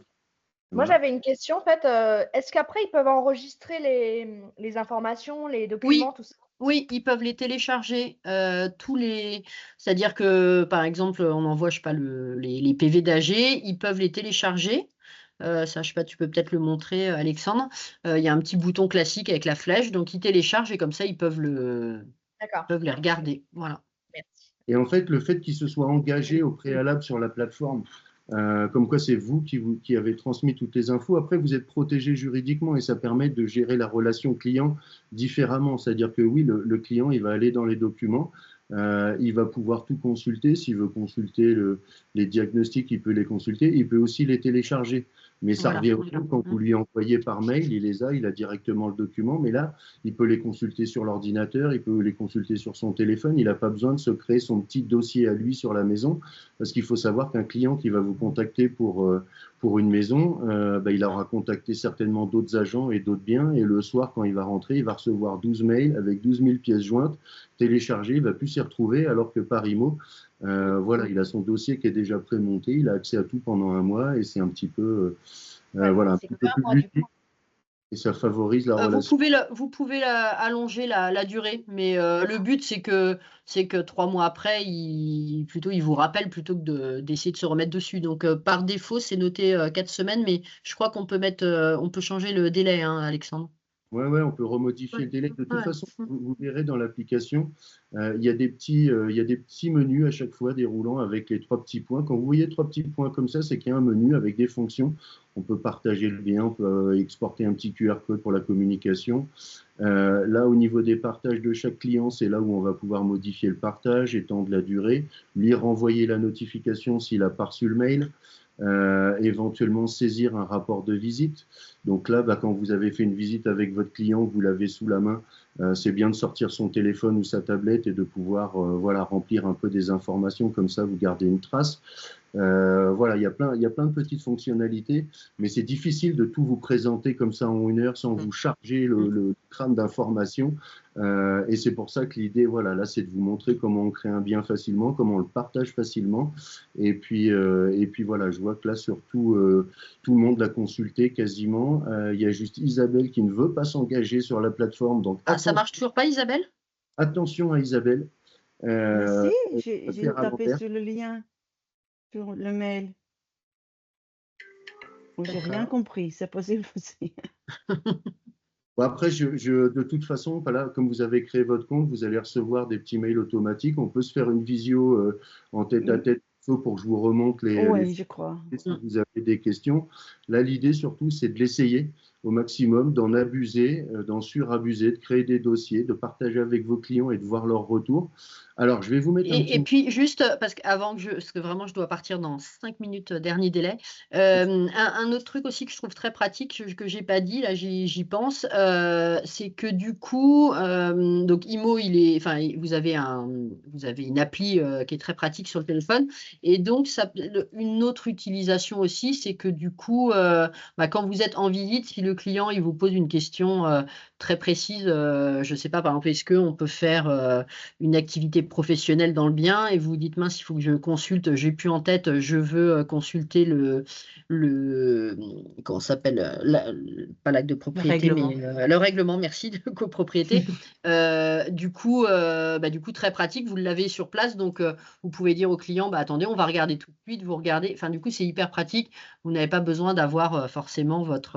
Moi, j'avais une question. En fait, est-ce qu'après, ils peuvent enregistrer les informations, les documents, tout ça? Oui, ils peuvent les télécharger. C'est-à-dire que, par exemple, on envoie, je sais pas, les PV d'AG, ils peuvent les télécharger. Ça, je sais pas, tu peux peut-être le montrer, Alexandre. Il y a un petit bouton classique avec la flèche, donc ils téléchargent et comme ça, ils peuvent les regarder. Voilà. Merci. Et en fait, le fait qu'ils se soient engagés au préalable sur la plateforme, comme quoi c'est vous qui avez transmis toutes les infos, après vous êtes protégé juridiquement et ça permet de gérer la relation client différemment. C'est-à-dire que oui, le client, il va aller dans les documents, il va pouvoir tout consulter. S'il veut consulter les diagnostics, il peut les consulter. Il peut aussi les télécharger. Mais ça revient au même quand vous lui envoyez par mail, il a directement le document. Mais là, il peut les consulter sur l'ordinateur, il peut les consulter sur son téléphone. Il n'a pas besoin de se créer son petit dossier à lui sur la maison. Parce qu'il faut savoir qu'un client qui va vous contacter pour une maison, il aura contacté certainement d'autres agents et d'autres biens. Et le soir, quand il va rentrer, il va recevoir 12 mails avec 12 000 pièces jointes téléchargées. Il ne va plus s'y retrouver. Alors que par IMO, voilà, il a son dossier qui est déjà prémonté. Il a accès à tout pendant un mois. Et c'est un petit peu, un petit peu plus ludique. Et ça favorise la relation. Vous pouvez allonger la durée, mais le but, c'est que 3 mois après, il vous rappelle plutôt que d'essayer de se remettre dessus. Donc, par défaut, c'est noté 4 semaines, mais je crois qu'on peut changer le délai, hein, Alexandre. Ouais, ouais, on peut remodifier le délai. De toute façon, vous verrez dans l'application, il y a des petits menus à chaque fois déroulants avec les 3 petits points. Quand vous voyez 3 petits points comme ça, c'est qu'il y a un menu avec des fonctions. On peut partager le lien, on peut exporter un petit QR code pour la communication. Là, au niveau des partages de chaque client, c'est là où on va pouvoir modifier le partage, étendre la durée, lui renvoyer la notification s'il a pas reçu le mail. Éventuellement saisir un rapport de visite. Donc là, quand vous avez fait une visite avec votre client, vous l'avez sous la main, c'est bien de sortir son téléphone ou sa tablette et de pouvoir voilà, remplir un peu des informations, comme ça vous gardez une trace. Voilà, il y a plein de petites fonctionnalités, mais c'est difficile de tout vous présenter comme ça en 1 heure sans vous charger le crâne d'informations. Et c'est pour ça que l'idée, voilà, là, c'est de vous montrer comment on crée un bien facilement, comment on le partage facilement. Et puis voilà, je vois que là, surtout, tout le monde l'a consulté quasiment. Il y a juste Isabelle qui ne veut pas s'engager sur la plateforme. Donc, ça marche toujours pas, Isabelle? Attention à Isabelle. Mais si, j'ai tapé sur le lien, sur le mail. J'ai rien compris, c'est possible aussi. Bon, après, de toute façon, voilà, comme vous avez créé votre compte, vous allez recevoir des petits mails automatiques. On peut se faire une visio en tête-à-tête pour que je vous remonte Oui, je crois. si vous avez des questions. Là, l'idée surtout, c'est de l'essayer au maximum, d'en abuser, d'en surabuser, de créer des dossiers, de partager avec vos clients et de voir leur retour. Alors, je vais vous mettre Et puis, juste, parce que vraiment, je dois partir dans 5 minutes, dernier délai. Un autre truc aussi que je trouve très pratique, que j'ai pas dit, là, j'y pense, c'est que du coup, donc Imo, vous avez une appli qui est très pratique sur le téléphone. Et donc, une autre utilisation aussi, c'est que du coup, quand vous êtes en visite, si le client il vous pose une question très précise, je ne sais pas, par exemple, est-ce qu'on peut faire une activité professionnelle dans le bien et vous vous dites, mince, il faut que je consulte, j'ai plus en tête, je veux consulter comment s'appelle, pas l'acte de propriété, mais le règlement, merci, de copropriété. Du coup, très pratique, vous l'avez sur place, donc vous pouvez dire au client, attendez, on va regarder tout de suite, vous regardez, enfin du coup c'est hyper pratique, vous n'avez pas besoin d'avoir forcément votre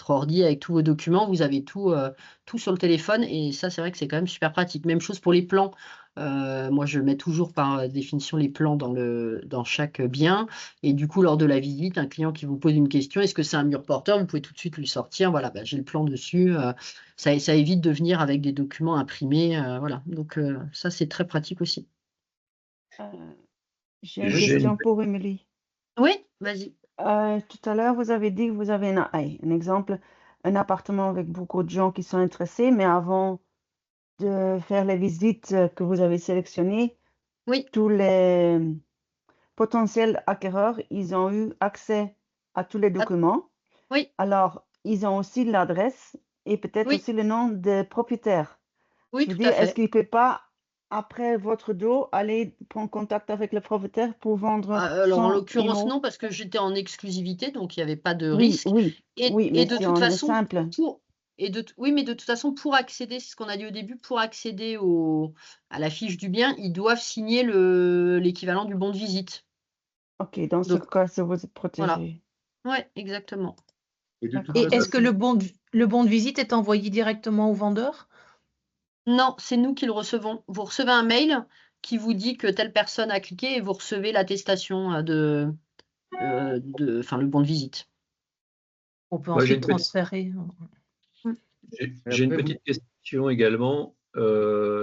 ordi avec tous vos documents, vous avez tout sur le téléphone et ça c'est vrai que c'est quand même super pratique. Même chose pour les plans. Moi, je mets toujours par définition les plans dans chaque bien. Et du coup, lors de la visite, un client qui vous pose une question, est-ce que c'est un mur porteur? Vous pouvez tout de suite lui sortir. Voilà, j'ai le plan dessus. Ça évite de venir avec des documents imprimés. Voilà. Donc, ça, c'est très pratique aussi. J'ai une question pour Émilie. Oui, vas-y. Tout à l'heure, vous avez dit que vous avez un exemple, un appartement avec beaucoup de gens qui sont intéressés, mais avant de faire les visites que vous avez sélectionnées, oui, tous les potentiels acquéreurs, ils ont eu accès à tous les documents. Oui. Alors, ils ont aussi l'adresse et peut-être aussi le nom des propriétaires. Oui, je veux dire, est-ce qu'il ne peut pas, après votre dos, aller prendre contact avec le propriétaire pour vendre alors, en l'occurrence, non, parce que j'étais en exclusivité, donc il n'y avait pas de risque. Oui, mais de si toute façon, simple. Oui, mais de toute façon, pour accéder, c'est ce qu'on a dit au début, pour accéder à la fiche du bien, ils doivent signer l'équivalent du bon de visite. Ok, dans ce cas, vous êtes protégé. Voilà. Oui, exactement. Et est-ce que le bon de visite est envoyé directement au vendeur? Non, c'est nous qui le recevons. Vous recevez un mail qui vous dit que telle personne a cliqué et vous recevez l'attestation le bon de visite. On peut ensuite transférer. J'ai une petite question également.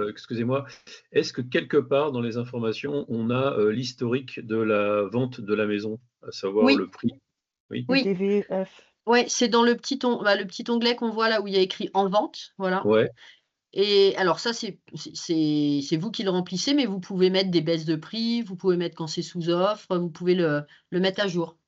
Excusez-moi. Est-ce que quelque part dans les informations, on a l'historique de la vente de la maison, à savoir le prix? Oui. Oui, c'est dans le petit onglet qu'on voit là où il y a écrit en vente. Voilà. Ouais. Et alors ça, c'est vous qui le remplissez, mais vous pouvez mettre des baisses de prix, vous pouvez mettre quand c'est sous offre, vous pouvez le mettre à jour.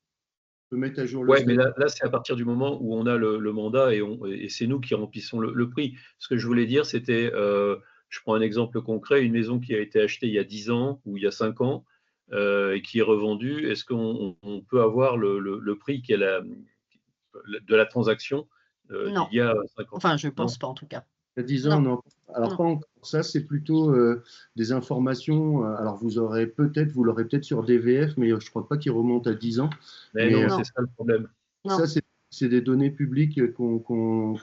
Mettre à jour oui, mais là c'est à partir du moment où on a le mandat et c'est nous qui remplissons le prix. Ce que je voulais dire, c'était, je prends un exemple concret, une maison qui a été achetée il y a 10 ans ou il y a 5 ans et qui est revendue. Est-ce qu'on peut avoir le prix de la transaction non. d'il y a 5 ans? Enfin, je ne pense pas en tout cas. Il y a 10 ans, non. Alors, pas encore. Ça, c'est plutôt des informations. Alors, vous l'aurez peut-être sur DVF, mais je ne crois pas qu'il remonte à 10 ans. Mais non, c'est ça le problème. Ça, c'est des données publiques qu'on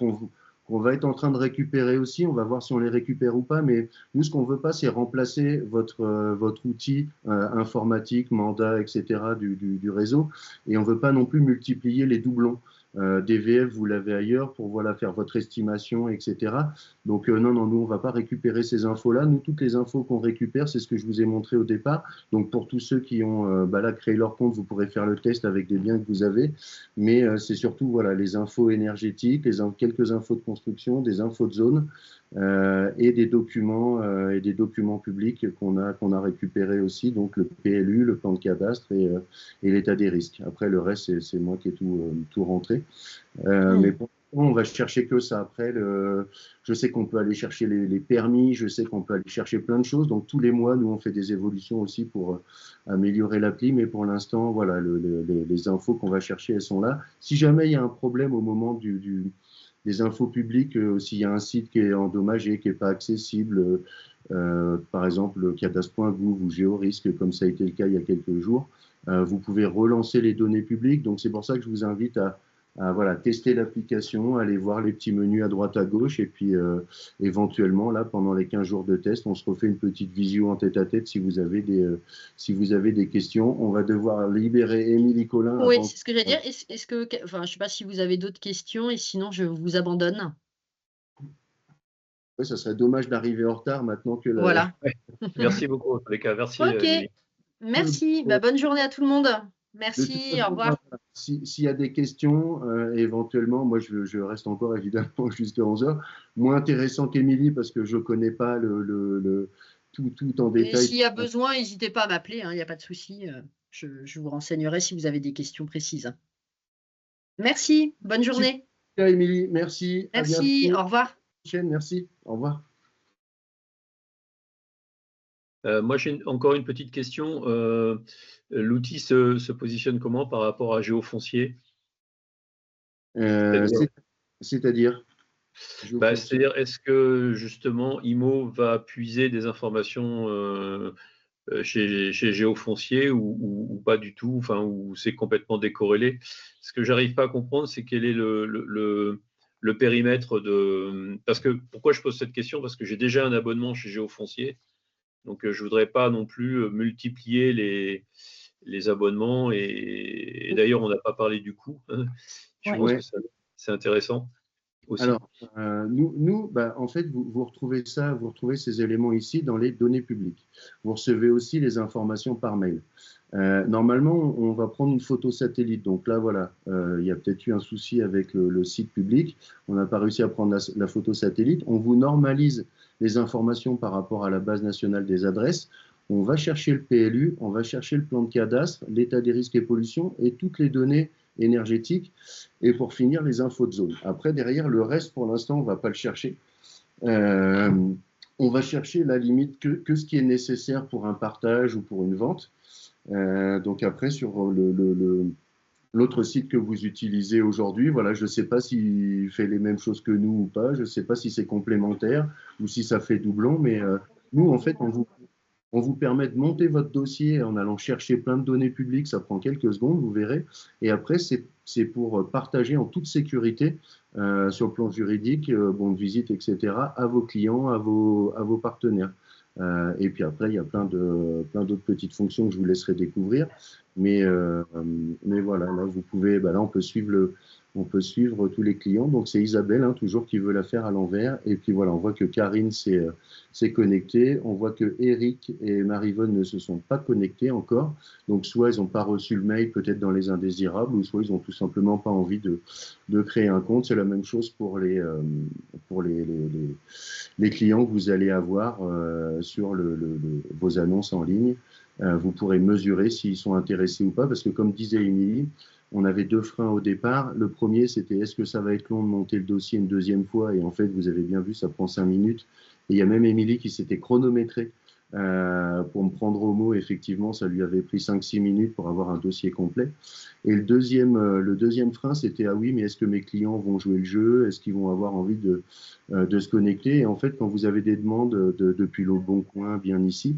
qu'on va être en train de récupérer aussi. On va voir si on les récupère ou pas, mais nous, ce qu'on ne veut pas, c'est remplacer votre outil informatique, mandat, etc. du réseau, et on ne veut pas non plus multiplier les doublons. DVF, vous l'avez ailleurs pour voilà, faire votre estimation, etc. Donc non, nous, on ne va pas récupérer ces infos-là. Nous, toutes les infos qu'on récupère, c'est ce que je vous ai montré au départ. Donc pour tous ceux qui ont là, créé leur compte, vous pourrez faire le test avec des biens que vous avez. Mais c'est surtout voilà, les infos énergétiques, quelques infos de construction, des infos de zone et des documents publics qu'on a récupérés aussi. Donc le PLU, le plan de cadastre et l'état des risques. Après, le reste, c'est moi qui ai tout rentré. Mais pour on va chercher que ça. Après, je sais qu'on peut aller chercher les permis, je sais qu'on peut aller chercher plein de choses. Donc, tous les mois, nous, on fait des évolutions aussi pour améliorer l'appli. Mais pour l'instant, voilà, les infos qu'on va chercher, elles sont là. Si jamais il y a un problème au moment des infos publiques, s'il y a un site qui est endommagé, qui n'est pas accessible, par exemple, cadastre.gouv ou GeoRisque, comme ça a été le cas il y a quelques jours, vous pouvez relancer les données publiques. Donc, c'est pour ça que je vous invite à voilà, tester l'application, aller voir les petits menus à droite à gauche et puis éventuellement, là, pendant les 15 jours de test, on se refait une petite visio en tête-à-tête si vous avez des questions. On va devoir libérer Émilie Collin. Oui, c'est ce que j'allais dire. Enfin, je ne sais pas si vous avez d'autres questions et sinon, je vous abandonne. Oui, ça serait dommage d'arriver en retard maintenant que… Voilà. Merci beaucoup, en tous les cas. Merci. Ok, merci. Bonne journée à tout le monde. Merci, au revoir. S'il y a des questions, éventuellement, moi je reste encore évidemment jusqu'à 11h. Moins intéressant qu'Émilie parce que je ne connais pas tout en détail. Et s'il y a besoin, n'hésitez pas à m'appeler, il n'y a pas de souci. Je vous renseignerai si vous avez des questions précises. Merci, bonne journée. Émilie, merci. Merci, au revoir. Merci, au revoir. Moi, j'ai encore une petite question. L'outil se positionne comment par rapport à GeoFoncier? C'est-à-dire c'est-à-dire, est-ce que justement IMO va puiser des informations chez GeoFoncier ou pas du tout, enfin, ou c'est complètement décorrélé? Ce que j'arrive pas à comprendre, c'est quel est le périmètre de… Parce que, pourquoi je pose cette question? Parce que j'ai déjà un abonnement chez GeoFoncier. Donc, je ne voudrais pas non plus multiplier les abonnements. Et d'ailleurs, on n'a pas parlé du coût. Je pense que c'est intéressant aussi. Alors, nous en fait, vous retrouvez ça, vous retrouvez ces éléments ici dans les données publiques. Vous recevez aussi les informations par mail. Normalement, on va prendre une photo satellite. Donc là, voilà, il y a peut-être eu un souci avec le site public. On n'a pas réussi à prendre la photo satellite. On vous normalise les informations par rapport à la base nationale des adresses. On va chercher le PLU, on va chercher le plan de cadastre, l'état des risques et pollution et toutes les données énergétiques. Et pour finir, les infos de zone. Après, derrière, le reste, pour l'instant, on ne va pas le chercher. On va chercher la limite que ce qui est nécessaire pour un partage ou pour une vente. Donc après, sur l'autre site que vous utilisez aujourd'hui, voilà, je ne sais pas s'il fait les mêmes choses que nous ou pas, je ne sais pas si c'est complémentaire ou si ça fait doublon, mais nous, en fait, on vous permet de monter votre dossier en allant chercher plein de données publiques, ça prend quelques secondes, vous verrez, et après, c'est pour partager en toute sécurité sur le plan juridique, bon de visite, etc., à vos clients, à vos partenaires. Et puis après, il y a plein d'autres petites fonctions que je vous laisserai découvrir. Mais voilà, là, vous pouvez, là, on peut suivre tous les clients. Donc, c'est Isabelle, toujours, qui veut la faire à l'envers. Et puis voilà, on voit que Karine s'est connectée. On voit que Eric et Marivonne ne se sont pas connectés encore. Donc, soit ils n'ont pas reçu le mail, peut-être dans les indésirables, ou soit ils n'ont tout simplement pas envie de créer un compte. C'est la même chose pour les clients que vous allez avoir sur vos annonces en ligne. Vous pourrez mesurer s'ils sont intéressés ou pas, parce que comme disait Émilie, on avait deux freins au départ. Le premier, c'était est-ce que ça va être long de monter le dossier une deuxième fois? Et en fait, vous avez bien vu, ça prend 5 minutes. Et il y a même Émilie qui s'était chronométrée pour me prendre au mot. Effectivement, ça lui avait pris 5-6 minutes pour avoir un dossier complet. Et le deuxième frein, c'était ah oui, mais est-ce que mes clients vont jouer le jeu? Est-ce qu'ils vont avoir envie de se connecter? Et en fait, quand vous avez des demandes depuis le Bon Coin, bien ici,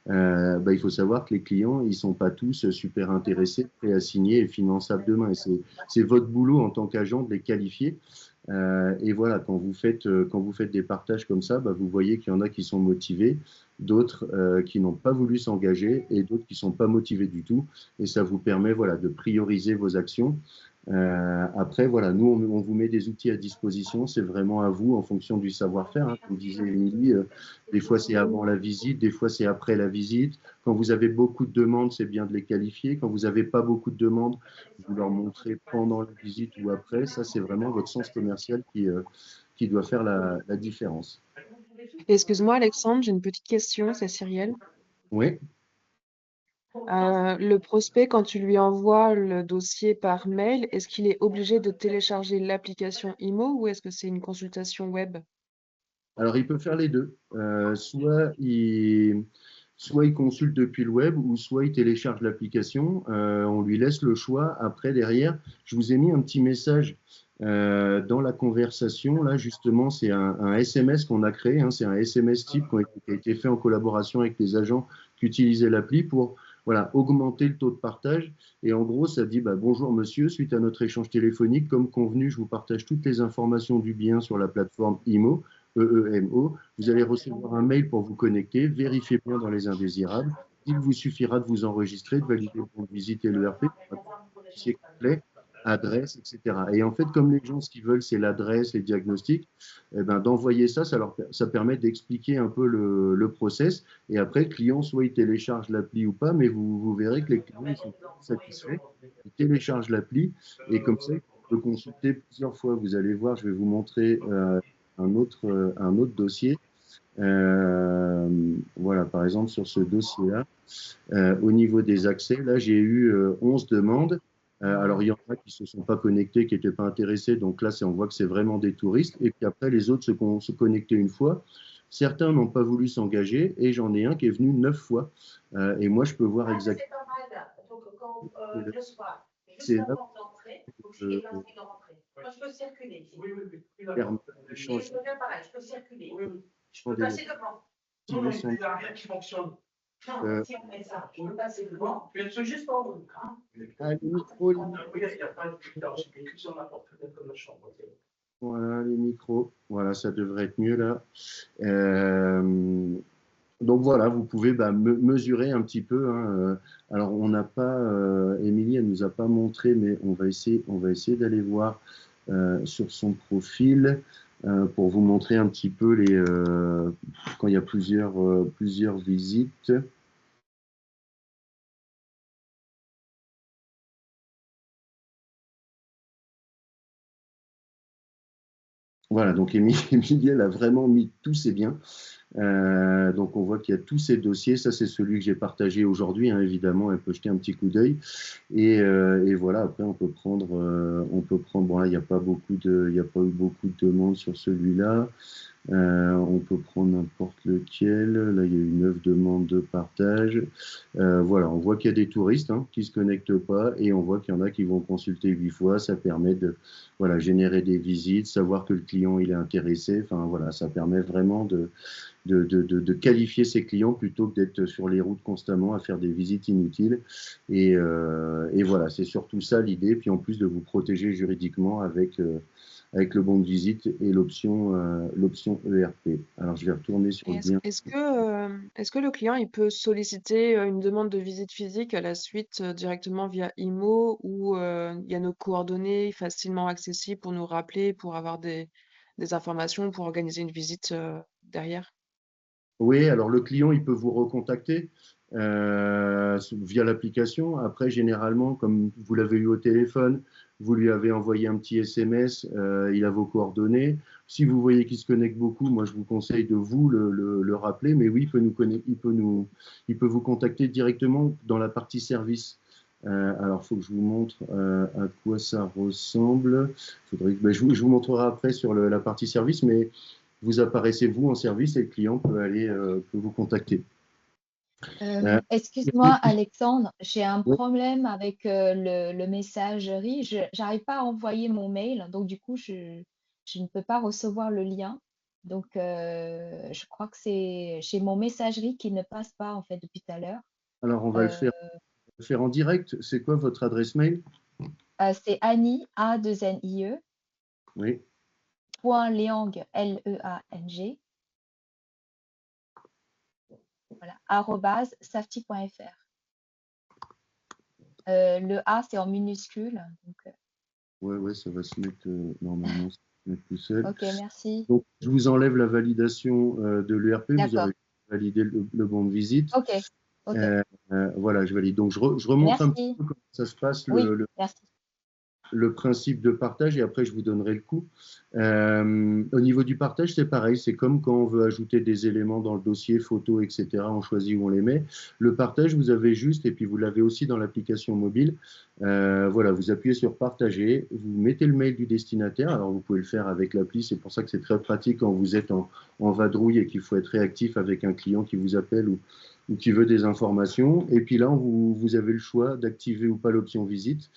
il faut savoir que les clients, ils ne sont pas tous super intéressés, prêts à signer et finançables demain. Et c'est votre boulot en tant qu'agent de les qualifier. Et voilà, quand vous faites des partages comme ça, bah, vous voyez qu'il y en a qui sont motivés, d'autres qui n'ont pas voulu s'engager et d'autres qui ne sont pas motivés du tout. Et ça vous permet voilà, de prioriser vos actions. Après, voilà, nous, on vous met des outils à disposition. C'est vraiment à vous en fonction du savoir-faire. Hein. Comme disait Émilie, des fois c'est avant la visite, des fois c'est après la visite. Quand vous avez beaucoup de demandes, c'est bien de les qualifier. Quand vous n'avez pas beaucoup de demandes, vous leur montrez pendant la visite ou après. Ça, c'est vraiment votre sens commercial qui doit faire la différence. Excuse-moi, Alexandre, j'ai une petite question, c'est Cyrielle. Oui. Le prospect, quand tu lui envoies le dossier par mail, est-ce qu'il est obligé de télécharger l'application IMO ou est-ce que c'est une consultation web? Alors, il peut faire les deux. Soit il consulte depuis le web ou soit il télécharge l'application. On lui laisse le choix. Après, derrière, je vous ai mis un petit message dans la conversation. Là, justement, c'est un SMS qu'on a créé. Hein, c'est un SMS type qui a été fait en collaboration avec les agents qui utilisaient l'appli pour voilà, augmenter le taux de partage. Et en gros, ça dit bonjour monsieur, suite à notre échange téléphonique, comme convenu, je vous partage toutes les informations du bien sur la plateforme IMO. EEMO, vous allez recevoir un mail pour vous connecter, vérifiez bien dans les indésirables. Il vous suffira de vous enregistrer, de valider le compte visite et l'ERP, dossier complet, adresse, etc. Et en fait, comme les gens, ce qu'ils veulent, c'est l'adresse, les diagnostics, eh ben, d'envoyer ça, ça permet d'expliquer un peu le process. Et après, le client, soit il télécharge l'appli ou pas, mais vous verrez que les clients ils sont satisfaits. Ils téléchargent l'appli et comme ça, ils peuvent consulter plusieurs fois. Vous allez voir, je vais vous montrer un autre dossier. Voilà, par exemple, sur ce dossier-là, au niveau des accès, là, j'ai eu 11 demandes. Alors, il y en a qui ne se sont pas connectés, qui n'étaient pas intéressés. Donc là, on voit que c'est vraiment des touristes. Et puis après, les autres se connectaient une fois. Certains n'ont pas voulu s'engager et j'en ai un qui est venu 9 fois. Et moi, je peux voir exactement. C'est là. Moi, je peux circuler. Oui. Je peux faire pareil, je peux circuler. Je peux passer devant. Non, il n'y a rien qui fonctionne. Non, si on met ça, je peux passer devant. C'est juste pour vous. Les micros. Voilà, les micros. Voilà, ça devrait être mieux là. Donc voilà, vous pouvez mesurer un petit peu. Hein. Alors, on n'a pas, Émilie, elle ne nous a pas montré, mais on va essayer d'aller voir sur son profil pour vous montrer un petit peu quand il y a plusieurs visites. Voilà, donc Émilie, elle a vraiment mis tous ses biens. Donc on voit qu'il y a tous ces dossiers. Ça, c'est celui que j'ai partagé aujourd'hui. Hein, évidemment, elle peut jeter un petit coup d'œil. Et voilà. Après, on peut prendre. Bon, là, il n'y a pas eu beaucoup de demandes sur celui-là. On peut prendre n'importe lequel. Là, il y a eu 9 demandes de partage. Voilà, on voit qu'il y a des touristes qui ne se connectent pas et on voit qu'il y en a qui vont consulter 8 fois. Ça permet de générer des visites, savoir que le client il est intéressé. Enfin, voilà, ça permet vraiment de qualifier ses clients plutôt que d'être sur les routes constamment à faire des visites inutiles. Et voilà, c'est surtout ça l'idée. Puis en plus de vous protéger juridiquement avec le bon de visite et l'option ERP. Alors, je vais retourner sur le lien. Est-ce que le client il peut solliciter une demande de visite physique à la suite directement via IMO ou il y a nos coordonnées facilement accessibles pour nous rappeler, pour avoir des informations, pour organiser une visite derrière? Oui, alors le client, il peut vous recontacter via l'application. Après, généralement, comme vous l'avez eu au téléphone, vous lui avez envoyé un petit SMS, il a vos coordonnées. Si vous voyez qu'il se connecte beaucoup, moi, je vous conseille de vous le rappeler. Mais oui, il peut vous contacter directement dans la partie service. Alors, il faut que je vous montre à quoi ça ressemble. Je vous montrerai après sur la partie service, mais vous apparaissez vous en service et le client peut vous contacter. Excuse-moi, Alexandre, j'ai un problème avec le messagerie. Je n'arrive pas à envoyer mon mail, donc du coup, je ne peux pas recevoir le lien. Donc, je crois que c'est chez mon messagerie qui ne passe pas en fait depuis tout à l'heure. Alors, on va le faire en direct. C'est quoi votre adresse mail? C'est Annie, A2NIE. Oui. .leang, Leang, voilà, @safety.fr. Le A, c'est en minuscule. Donc, Ouais, ça va se mettre normalement, ça va se mettre tout seul. ok, merci. Donc, je vous enlève la validation de l'ERP. Vous D'accord. avez validé le bon de visite. Ok. Voilà, je valide. Donc, je remonte un petit Merci. peu comment ça se passe, Oui, merci. le principe de partage, et après je vous donnerai le coup. Au niveau du partage, c'est pareil, c'est comme quand on veut ajouter des éléments dans le dossier, photos, etc. On choisit où on les met. Le partage, vous avez juste, et puis vous l'avez aussi dans l'application mobile. Voilà, vous appuyez sur partager, vous mettez le mail du destinataire. Alors vous pouvez le faire avec l'appli, c'est pour ça que c'est très pratique quand vous êtes en vadrouille et qu'il faut être réactif avec un client qui vous appelle ou qui veut des informations. Et puis là, vous avez le choix d'activer ou pas l'option visite,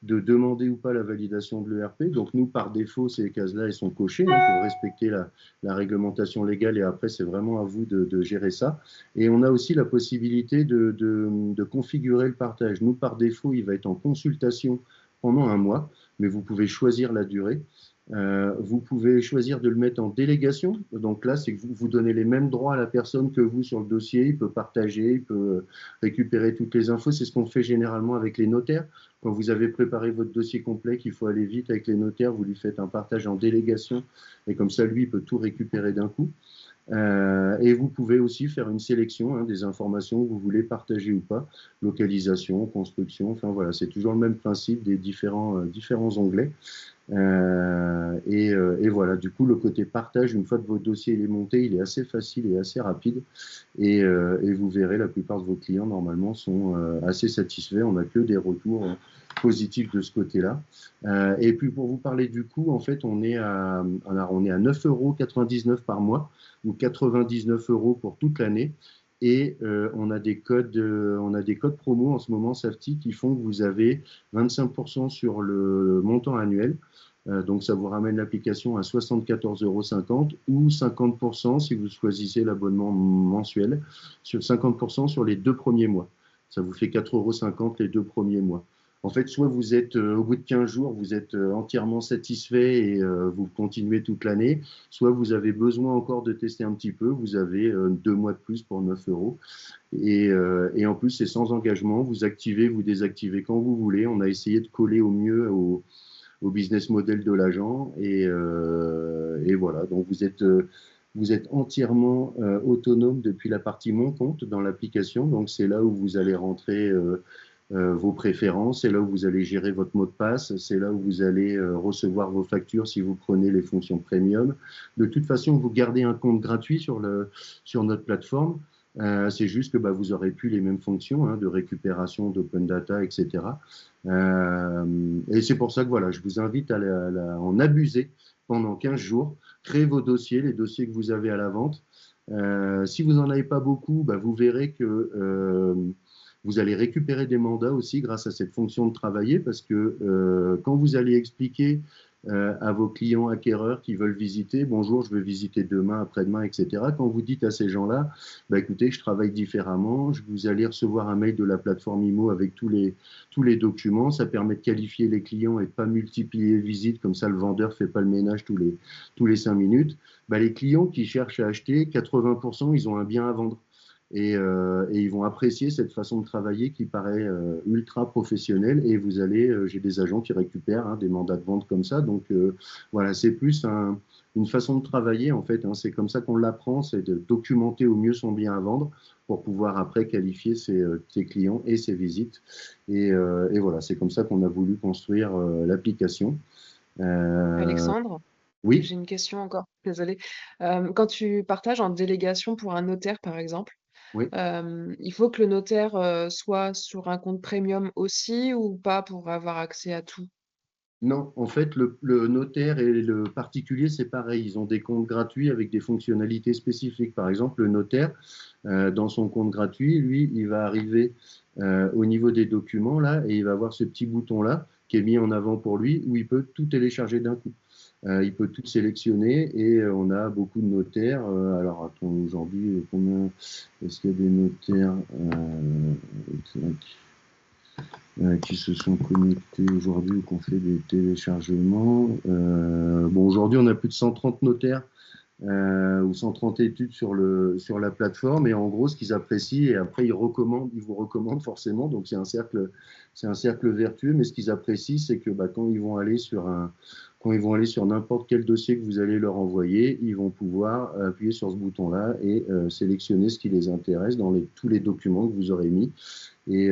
de demander ou pas la validation de l'ERP. Donc nous, par défaut, ces cases-là, elles sont cochées pour respecter la réglementation légale, et après, c'est vraiment à vous de gérer ça. Et on a aussi la possibilité de configurer le partage. Nous, par défaut, il va être en consultation pendant 1 mois, mais vous pouvez choisir la durée. Vous pouvez choisir de le mettre en délégation. Donc là, c'est que vous donnez les mêmes droits à la personne que vous sur le dossier. Il peut partager, il peut récupérer toutes les infos. C'est ce qu'on fait généralement avec les notaires. Quand vous avez préparé votre dossier complet, qu'il faut aller vite avec les notaires, vous lui faites un partage en délégation. Et comme ça, lui, il peut tout récupérer d'un coup. Et vous pouvez aussi faire une sélection des informations que vous voulez partager ou pas, localisation, construction, enfin voilà, c'est toujours le même principe des différents onglets. Et voilà, du coup, le côté partage, une fois que votre dossier est monté, il est assez facile et assez rapide. Et vous verrez, la plupart de vos clients, normalement, sont assez satisfaits. On n'a que des retours positifs de ce côté-là. Et puis, pour vous parler du coût, en fait, on est à 9,99 € par mois, ou 99 € pour toute l'année. Et on a des codes promo en ce moment, Safety, qui font que vous avez 25% sur le montant annuel. Donc, ça vous ramène l'application à 74,50 € ou 50% si vous choisissez l'abonnement mensuel, sur 50% sur les 2 premiers mois. Ça vous fait 4,50 € les 2 premiers mois. En fait, soit vous êtes, au bout de 15 jours, vous êtes entièrement satisfait et vous continuez toute l'année, soit vous avez besoin encore de tester un petit peu, vous avez 2 mois de plus pour 9 €. Et en plus, c'est sans engagement, vous activez, vous désactivez quand vous voulez. On a essayé de coller au mieux au business model de l'agent. Et voilà, donc vous êtes entièrement autonome depuis la partie Mon compte dans l'application. Donc c'est là où vous allez rentrer vos préférences, c'est là où vous allez gérer votre mot de passe, c'est là où vous allez recevoir vos factures si vous prenez les fonctions premium. De toute façon, vous gardez un compte gratuit sur notre plateforme. C'est juste que vous aurez plus les mêmes fonctions de récupération, d'open data, etc. Et c'est pour ça que voilà, je vous invite à en abuser pendant 15 jours. Créez vos dossiers, les dossiers que vous avez à la vente. Si vous n'en avez pas beaucoup, vous verrez que vous allez récupérer des mandats aussi grâce à cette fonction de travailler, parce que quand vous allez expliquer à vos clients acquéreurs qui veulent visiter, bonjour, je veux visiter demain, après-demain, etc. Quand vous dites à ces gens-là, écoutez, je travaille différemment, vous allez recevoir un mail de la plateforme IMO avec tous les documents, ça permet de qualifier les clients et de ne pas multiplier les visites, comme ça le vendeur ne fait pas le ménage tous les 5 minutes. Les clients qui cherchent à acheter, 80%, ils ont un bien à vendre. Et ils vont apprécier cette façon de travailler qui paraît ultra professionnelle. Et vous allez, j'ai des agents qui récupèrent des mandats de vente comme ça. Donc voilà, c'est plus une façon de travailler en fait. C'est comme ça qu'on l'apprend, c'est de documenter au mieux son bien à vendre pour pouvoir après qualifier ses clients et ses visites. Et voilà, c'est comme ça qu'on a voulu construire l'application. Alexandre, oui. J'ai une question encore, désolée. Quand tu partages en délégation pour un notaire, par exemple, oui. Il faut que le notaire soit sur un compte premium aussi ou pas pour avoir accès à tout? Non, en fait, le notaire et le particulier, c'est pareil. Ils ont des comptes gratuits avec des fonctionnalités spécifiques. Par exemple, le notaire, dans son compte gratuit, lui, il va arriver au niveau des documents, là, et il va avoir ce petit bouton-là qui est mis en avant pour lui, où il peut tout télécharger d'un coup. Il peut tout sélectionner et on a beaucoup de notaires. Alors, attends, aujourd'hui, combien est-ce qu'il y a des notaires qui se sont connectés aujourd'hui ou qui ont fait des téléchargements. Bon, aujourd'hui, on a plus de 130 notaires ou 130 études sur la plateforme, et en gros, ce qu'ils apprécient, et après, ils vous recommandent forcément, donc c'est un cercle vertueux, mais ce qu'ils apprécient, c'est que quand ils vont aller sur n'importe quel dossier que vous allez leur envoyer, ils vont pouvoir appuyer sur ce bouton-là et sélectionner ce qui les intéresse dans tous les documents que vous aurez mis. Et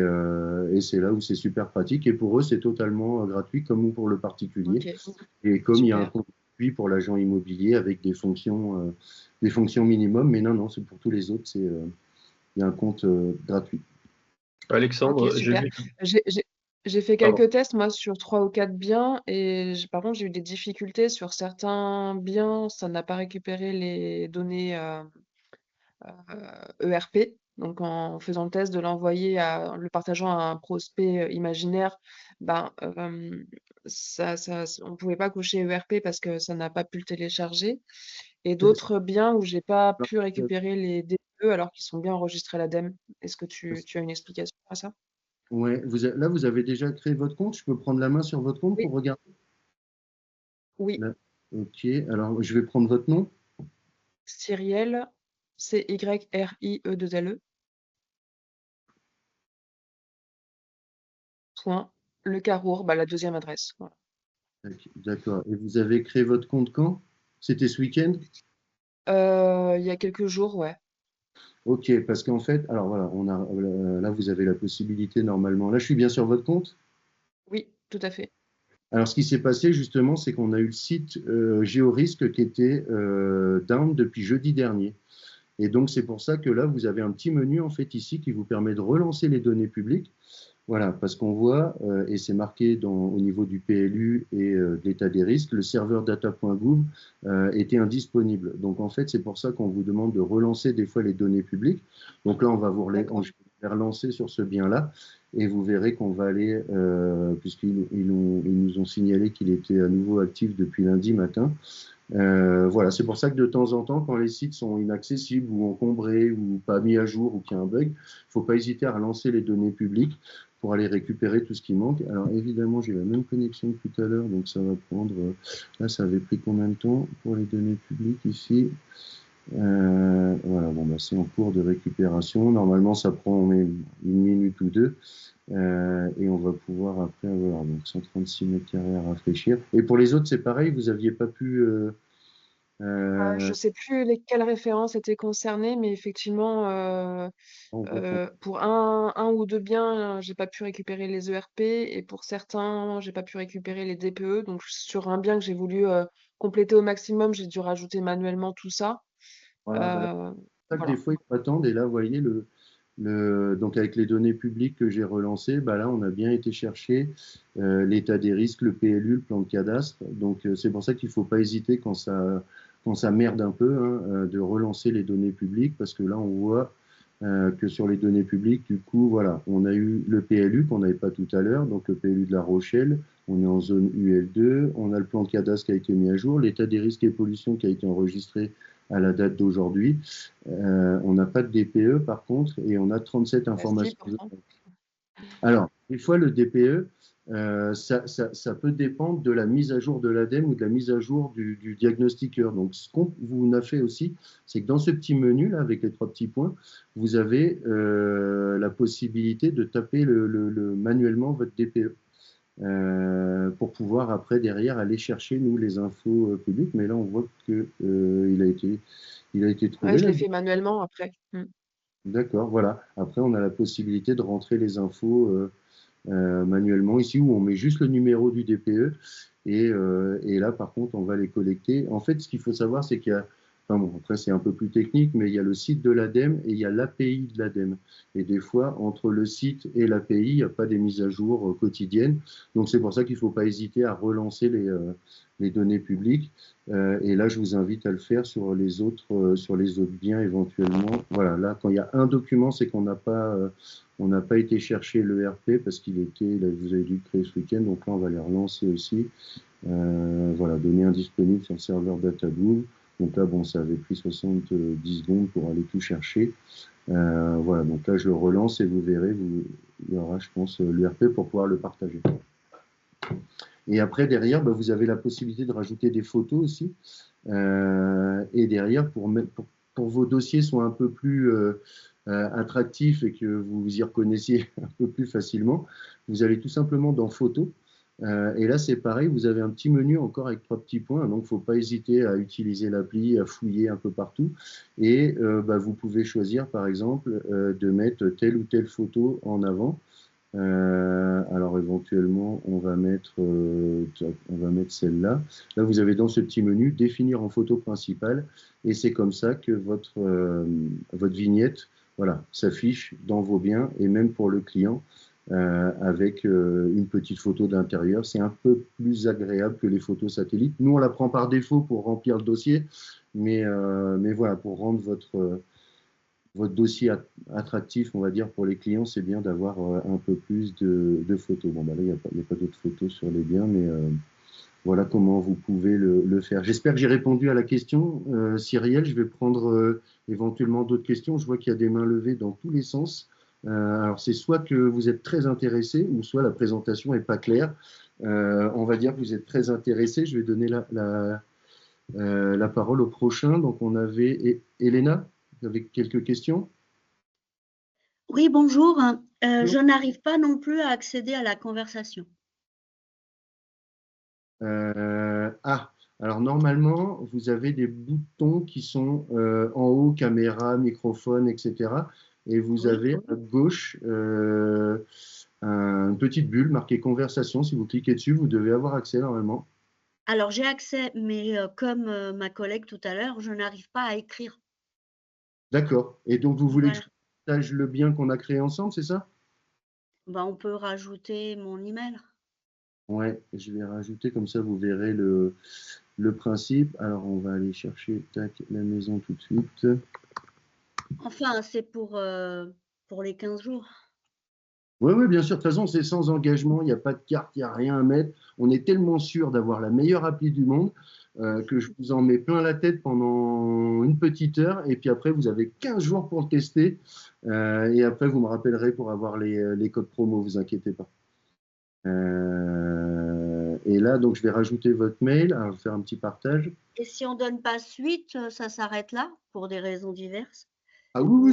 c'est là où c'est super pratique. Et pour eux, c'est totalement gratuit, comme pour le particulier. Ok, Et comme il y a un super. compte gratuit pour l'agent immobilier avec des fonctions minimum, mais non, c'est pour tous les autres, il y a un compte gratuit. Alexandre, Ok, super. J'ai fait Pardon. quelques tests, moi, sur 3 ou 4 biens, et par contre, j'ai eu des difficultés sur certains biens. Ça n'a pas récupéré les données ERP. Donc, en faisant le test de l'envoyer, le partageant à un prospect imaginaire, on ne pouvait pas cocher ERP parce que ça n'a pas pu le télécharger. Et d'autres biens où j'ai pas pu récupérer les DPE alors qu'ils sont bien enregistrés à l'ADEME. Est-ce que tu as une explication à ça? Ouais, là, vous avez déjà créé votre compte. Je peux prendre la main sur votre compte Oui, pour regarder? oui. Là. Ok, alors je vais prendre votre nom. Cyrielle, CYRIE2LE. Point Le Carour, la deuxième adresse. Voilà. D'accord. Et vous avez créé votre compte quand? C'était ce week-end? Il y a quelques jours, ouais. Ok, parce qu'en fait, alors voilà, là vous avez la possibilité normalement. Là, je suis bien sur votre compte. Oui, tout à fait. Alors, ce qui s'est passé justement, c'est qu'on a eu le site GeoRisque qui était down depuis jeudi dernier. Et donc, c'est pour ça que là, vous avez un petit menu en fait ici qui vous permet de relancer les données publiques. Voilà, parce qu'on voit, et c'est marqué au niveau du PLU et de l'état des risques, le serveur data.gouv était indisponible. Donc en fait, c'est pour ça qu'on vous demande de relancer des fois les données publiques. Donc là, je vais les relancer sur ce bien-là, et vous verrez qu'on va aller, puisqu'ils nous ont signalé qu'il était à nouveau actif depuis lundi matin. Voilà, c'est pour ça que de temps en temps, quand les sites sont inaccessibles ou encombrés ou pas mis à jour ou qu'il y a un bug, il ne faut pas hésiter à relancer les données publiques pour aller récupérer tout ce qui manque. Alors évidemment, j'ai la même connexion que tout à l'heure, donc ça va prendre... là, ça avait pris combien de temps pour les données publiques ici? Voilà, bon, c'est en cours de récupération. Normalement, ça prend une minute ou deux. Et on va pouvoir après avoir donc 136 mètres carrés à rafraîchir. Et pour les autres, c'est pareil, vous n'aviez pas pu... Je ne sais plus lesquelles références étaient concernées, mais effectivement, pour un ou deux biens, j'ai pas pu récupérer les ERP, et pour certains, j'ai pas pu récupérer les DPE. Donc, sur un bien que j'ai voulu compléter au maximum, j'ai dû rajouter manuellement tout ça. Voilà, ça que Voilà. des fois, ils attendent. Et là, vous voyez, donc avec les données publiques que j'ai relancées, là, on a bien été chercher l'état des risques, le PLU, le plan de cadastre. Donc, c'est pour ça qu'il ne faut pas hésiter quand ça merde un peu, de relancer les données publiques, parce que là, on voit que sur les données publiques, du coup, voilà, on a eu le PLU qu'on n'avait pas tout à l'heure, donc le PLU de La Rochelle, on est en zone UL2, on a le plan de cadastre qui a été mis à jour, l'état des risques et pollution qui a été enregistré à la date d'aujourd'hui. On n'a pas de DPE par contre, et on a 37 informations. Alors, des fois, le DPE, ça peut dépendre de la mise à jour de l'ADEME ou de la mise à jour du diagnostiqueur. Donc, ce qu'on vous a fait aussi, c'est que dans ce petit menu là, avec les 3 petits points, vous avez la possibilité de taper manuellement votre DPE. Pour pouvoir après derrière aller chercher nous les infos publiques, mais là on voit que il a été trouvé. Ouais, je l'ai fait manuellement après. D'accord, voilà. Après on a la possibilité de rentrer les infos manuellement ici, où on met juste le numéro du DPE, et là par contre on va les collecter. En fait, ce qu'il faut savoir, c'est qu'il y a, enfin bon, après c'est un peu plus technique, mais il y a le site de l'ADEME et il y a l'API de l'ADEME. Et des fois, entre le site et l'API, il n'y a pas des mises à jour quotidiennes. Donc c'est pour ça qu'il ne faut pas hésiter à relancer les données publiques. Et là, je vous invite à le faire sur les autres biens éventuellement. Voilà, là, quand il y a un document, c'est qu'on n'a pas été chercher l'ERP parce qu'il était, là, vous avez dû le créer ce week-end, donc là, on va les relancer aussi. Voilà, données indisponibles sur le serveur DataGouv. Donc là, bon, ça avait pris 70 secondes pour aller tout chercher. Voilà, donc là je le relance et vous verrez, il y aura, je pense, l'URP pour pouvoir le partager. Et après, derrière, vous avez la possibilité de rajouter des photos aussi. Et derrière, pour vos dossiers soient un peu plus attractifs et que vous vous y reconnaissiez un peu plus facilement, vous allez tout simplement dans Photos. Et là, c'est pareil, vous avez un petit menu encore avec 3 petits points, donc il ne faut pas hésiter à utiliser l'appli, à fouiller un peu partout. Et vous pouvez choisir, par exemple, de mettre telle ou telle photo en avant. Alors éventuellement, on va mettre celle-là. Là, vous avez dans ce petit menu définir en photo principale, et c'est comme ça que votre vignette, voilà, s'affiche dans vos biens et même pour le client avec une petite photo d'intérieur. C'est un peu plus agréable que les photos satellites. Nous, on la prend par défaut pour remplir le dossier, mais voilà, pour rendre votre dossier attractif, on va dire, pour les clients, c'est bien d'avoir un peu plus de photos. Bon, là, il n'y a pas d'autres photos sur les biens, mais voilà comment vous pouvez le faire. J'espère que j'ai répondu à la question. Cyrielle, je vais prendre éventuellement d'autres questions. Je vois qu'il y a des mains levées dans tous les sens. Alors, c'est soit que vous êtes très intéressé, ou soit la présentation n'est pas claire. On va dire que vous êtes très intéressé. Je vais donner la parole au prochain. Donc, on avait Elena. Vous avez quelques questions? Oui, bonjour. Je n'arrive pas non plus à accéder à la conversation. Alors normalement, vous avez des boutons qui sont en haut, caméra, microphone, etc. Et vous avez à gauche une petite bulle marquée conversation. Si vous cliquez dessus, vous devez avoir accès normalement. Alors j'ai accès, mais comme ma collègue tout à l'heure, je n'arrive pas à écrire. D'accord. Et donc, vous voulez que je partage le bien qu'on a créé ensemble, c'est ça? On peut rajouter mon email. Ouais, je vais rajouter, comme ça vous verrez le principe. Alors, on va aller chercher la maison tout de suite. Enfin, c'est pour les 15 jours. Oui, bien sûr. De toute façon, c'est sans engagement. Il n'y a pas de carte, il n'y a rien à mettre. On est tellement sûr d'avoir la meilleure appli du monde que je vous en mets plein la tête pendant une petite heure. Et puis après, vous avez 15 jours pour le tester. Et après, vous me rappellerez pour avoir les codes promo, vous inquiétez pas. Et là, donc, je vais rajouter votre mail. Alors, je vais faire un petit partage. Et si on ne donne pas suite, ça s'arrête là pour des raisons diverses? Ah oui,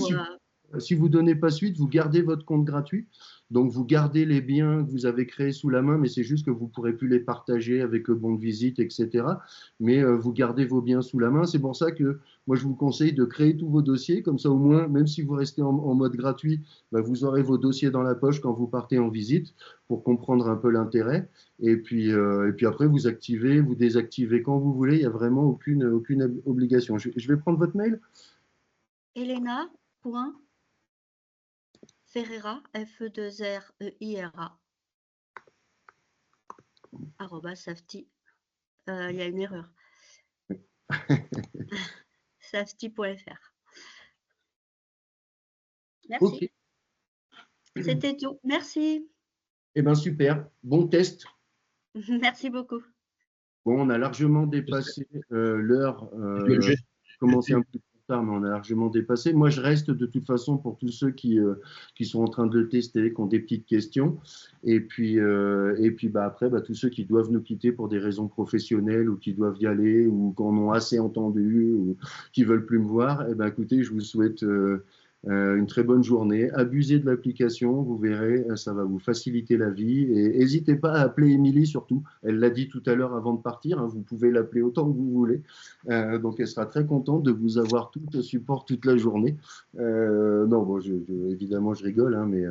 si vous ne donnez pas suite, vous gardez votre compte gratuit. Donc, vous gardez les biens que vous avez créés sous la main, mais c'est juste que vous ne pourrez plus les partager avec le bon de visite, etc. Mais vous gardez vos biens sous la main. C'est pour ça que moi, je vous conseille de créer tous vos dossiers. Comme ça, au moins, même si vous restez en mode gratuit, vous aurez vos dossiers dans la poche quand vous partez en visite pour comprendre un peu l'intérêt. Et puis après, vous activez, vous désactivez quand vous voulez. Il n'y a vraiment aucune obligation. Je vais prendre votre mail. Elena.Ferreira, F2REIRA, @safety. Il y a une erreur. Safety.fr. Merci. Okay. C'était tout. Merci. Eh bien, super. Bon test. Merci beaucoup. Bon, on a largement dépassé l'heure. Commencé un peu plus tard, mais on a largement dépassé. Moi, je reste de toute façon pour tous ceux qui sont en train de le tester, qui ont des petites questions. Et puis après, tous ceux qui doivent nous quitter pour des raisons professionnelles ou qui doivent y aller ou qui en ont assez entendu ou qui ne veulent plus me voir, écoutez, je vous souhaite une très bonne journée. Abusez de l'application, vous verrez, ça va vous faciliter la vie. Et n'hésitez pas à appeler Émilie surtout. Elle l'a dit tout à l'heure avant de partir. Hein, vous pouvez l'appeler autant que vous voulez. Donc, elle sera très contente de vous avoir tout au support toute la journée. Non, bon, évidemment, je rigole, hein, mais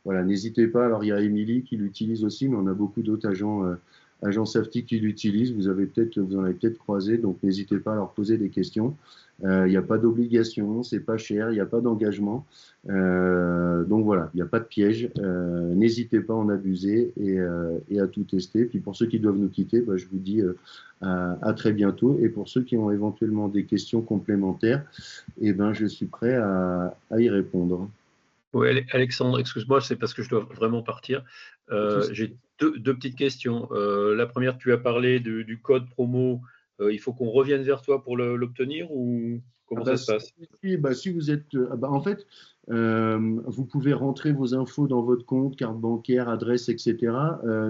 voilà, n'hésitez pas. Alors, il y a Émilie qui l'utilise aussi, mais on a beaucoup d'autres agents Safety qui l'utilisent. Vous en avez peut-être croisé, donc n'hésitez pas à leur poser des questions. Il n'y a pas d'obligation, c'est pas cher, il n'y a pas d'engagement. Donc voilà, il n'y a pas de piège. N'hésitez pas à en abuser et à tout tester. Puis pour ceux qui doivent nous quitter, je vous dis à très bientôt. Et pour ceux qui ont éventuellement des questions complémentaires, je suis prêt à y répondre. Oui, Alexandre, excuse-moi, c'est parce que je dois vraiment partir. J'ai deux petites questions. La première, tu as parlé du code promo il faut qu'on revienne vers toi pour l'obtenir ou comment ça se passe? Si vous êtes, en fait, vous pouvez rentrer vos infos dans votre compte, carte bancaire, adresse, etc.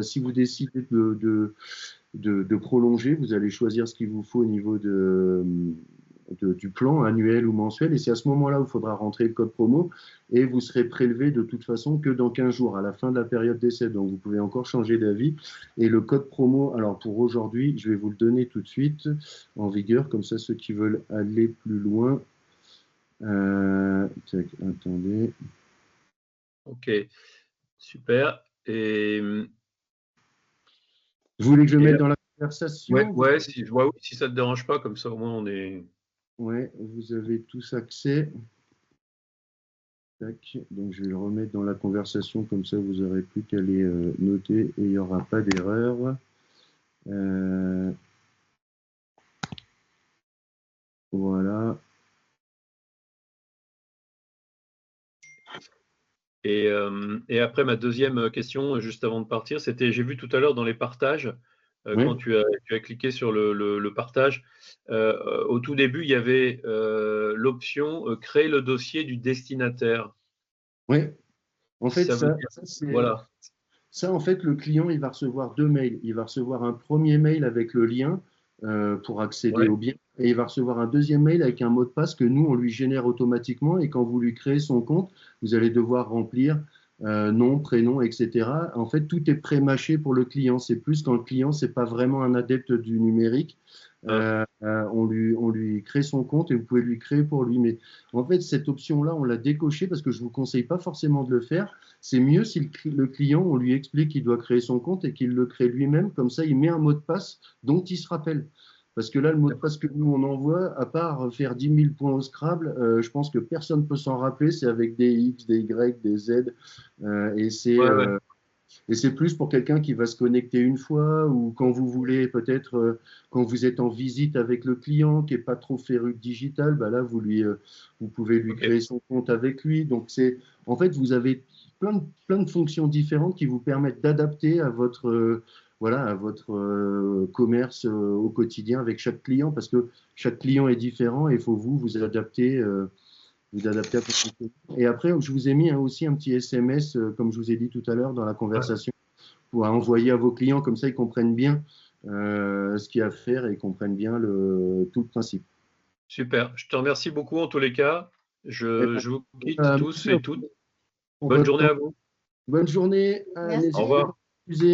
Si vous décidez de prolonger, vous allez choisir ce qu'il vous faut au niveau du plan annuel ou mensuel, et c'est à ce moment-là où il faudra rentrer le code promo, et vous serez prélevé de toute façon que dans 15 jours, à la fin de la période d'essai. Donc vous pouvez encore changer d'avis. Et le code promo, alors pour aujourd'hui, je vais vous le donner tout de suite en vigueur, comme ça ceux qui veulent aller plus loin. Attendez. Ok, super. Et vous voulez que je mette dans la conversation? Ouais, si ça ne te dérange pas, comme ça au moins on est... Ouais, vous avez tous accès. Tac. Donc je vais le remettre dans la conversation, comme ça vous n'aurez plus qu'à les noter et il n'y aura pas d'erreur. Voilà. Et après, ma deuxième question, juste avant de partir, c'était, j'ai vu tout à l'heure dans les partages, quand tu as cliqué sur le partage, au tout début, il y avait l'option créer le dossier du destinataire. Oui, en fait, voilà. Ça, en fait, le client, il va recevoir 2 mails. Il va recevoir un premier mail avec le lien pour accéder au bien, et il va recevoir un deuxième mail avec un mot de passe que nous, on lui génère automatiquement, et quand vous lui créez son compte, vous allez devoir remplir nom, prénom, etc. En fait, tout est pré-mâché pour le client. C'est plus quand le client, c'est pas vraiment un adepte du numérique. On lui crée son compte et vous pouvez lui créer pour lui. Mais en fait, cette option-là, on l'a décochée parce que je ne vous conseille pas forcément de le faire. C'est mieux si le client, on lui explique qu'il doit créer son compte et qu'il le crée lui-même. Comme ça, il met un mot de passe dont il se rappelle. Parce que là, le mot de passe que nous, on envoie, à part faire 10 000 points au Scrabble, je pense que personne ne peut s'en rappeler. C'est avec des X, des Y, des Z. Et c'est plus pour quelqu'un qui va se connecter une fois, ou quand vous voulez, peut-être quand vous êtes en visite avec le client qui n'est pas trop féru de digital, bah là, vous pouvez lui créer son compte avec lui. Donc, en fait, vous avez plein de fonctions différentes qui vous permettent d'adapter à votre commerce au quotidien avec chaque client, parce que chaque client est différent et il faut vous adapter. Vous adapter à votre client. Et après, je vous ai mis aussi un petit SMS, comme je vous ai dit tout à l'heure dans la conversation, pour envoyer à vos clients, comme ça ils comprennent bien ce qu'il y a à faire et ils comprennent bien tout le principe. Super, je te remercie beaucoup en tous les cas. Je vous quitte tous et toutes. Bonne journée à vous. Bonne journée. Au revoir.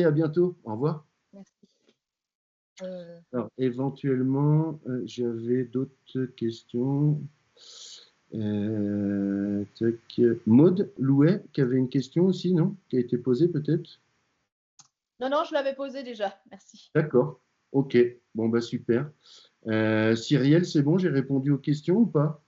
À bientôt. Au revoir. Merci. Alors, éventuellement, j'avais d'autres questions. Maud Louet, qui avait une question aussi, non? Qui a été posée peut-être? Non, je l'avais posée déjà. Merci. D'accord. Ok. Bon, bah super. Cyrielle, c'est bon, j'ai répondu aux questions ou pas?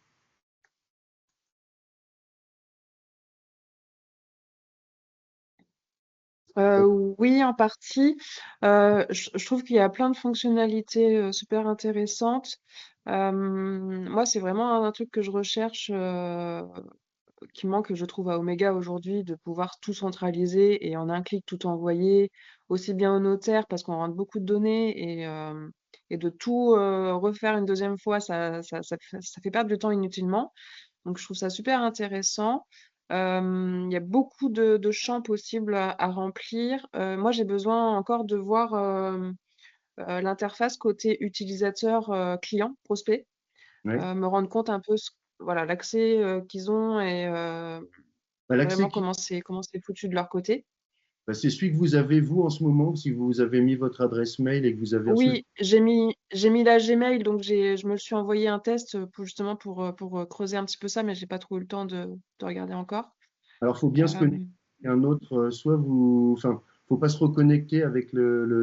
Oui, en partie. Je trouve qu'il y a plein de fonctionnalités super intéressantes. Moi, c'est vraiment un truc que je recherche, qui manque, je trouve, à Omega aujourd'hui, de pouvoir tout centraliser et en un clic tout envoyer, aussi bien au notaire, parce qu'on rentre beaucoup de données, et de tout refaire une deuxième fois, ça fait perdre du temps inutilement. Donc, je trouve ça super intéressant. Il y a beaucoup de champs possibles à remplir. Moi, j'ai besoin encore de voir l'interface côté utilisateur, client, prospect, me rendre compte un peu l'accès qu'ils ont et vraiment comment c'est foutu de leur côté. Bah, c'est celui que vous avez, vous, en ce moment, si vous avez mis votre adresse mail et que vous avez reçu. Oui, j'ai mis la Gmail, donc je me le suis envoyé un test justement pour creuser un petit peu ça, mais j'ai pas trop eu le temps de regarder encore. Alors, il faut bien se connecter à un autre, faut pas se reconnecter avec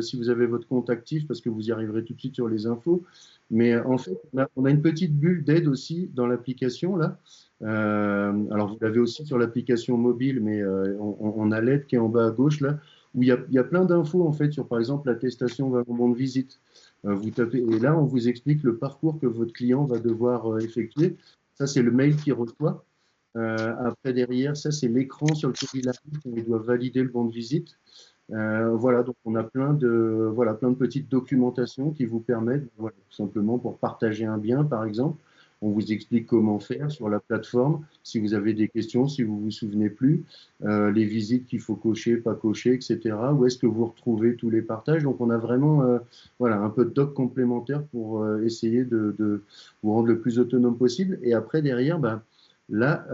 si vous avez votre compte actif, parce que vous y arriverez tout de suite sur les infos. Mais en fait, on a une petite bulle d'aide aussi dans l'application là. Alors, vous l'avez aussi sur l'application mobile, mais on a l'aide qui est en bas à gauche là, où il y a plein d'infos en fait sur, par exemple, l'attestation d'abandon de visite. Vous tapez et là, on vous explique le parcours que votre client va devoir effectuer. Ça, c'est le mail qu'il reçoit. Après, derrière, ça, c'est l'écran sur lequel il arrive quand il doit valider le bon de visite. Voilà, donc on a plein de petites documentations qui vous permettent, voilà, tout simplement pour partager un bien, par exemple. On vous explique comment faire sur la plateforme, si vous avez des questions, si vous vous souvenez plus, les visites qu'il faut cocher, pas cocher, etc. Où est-ce que vous retrouvez tous les partages. Donc on a vraiment voilà, un peu de doc complémentaire pour essayer de vous rendre le plus autonome possible. Et après, derrière, là,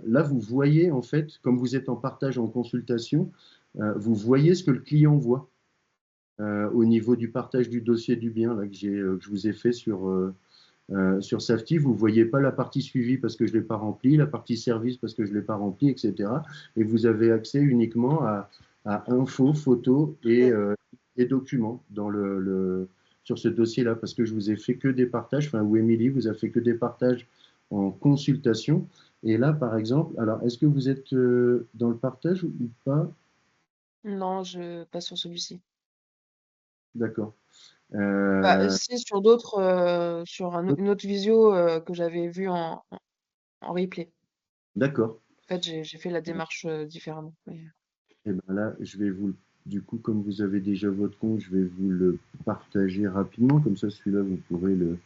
vous voyez, en fait, comme vous êtes en partage, en consultation, vous voyez ce que le client voit au niveau du partage du dossier du bien là, que je vous ai fait sur Safety. Vous ne voyez pas la partie suivi parce que je ne l'ai pas remplie, la partie service parce que je ne l'ai pas remplie, etc. Et vous avez accès uniquement à infos, photos et documents sur ce dossier-là, parce que je vous ai fait que des partages, ou Émilie vous a fait que des partages en consultation. Et là, par exemple, alors, est-ce que vous êtes dans le partage ou pas? Non, je passe sur celui-ci. D'accord. Si, sur d'autres, sur une autre visio que j'avais vue en replay. D'accord. En fait, j'ai fait la démarche différemment. Et ben là, je vais du coup, comme vous avez déjà votre compte, je vais vous le partager rapidement. Comme ça, celui-là, vous pourrez le.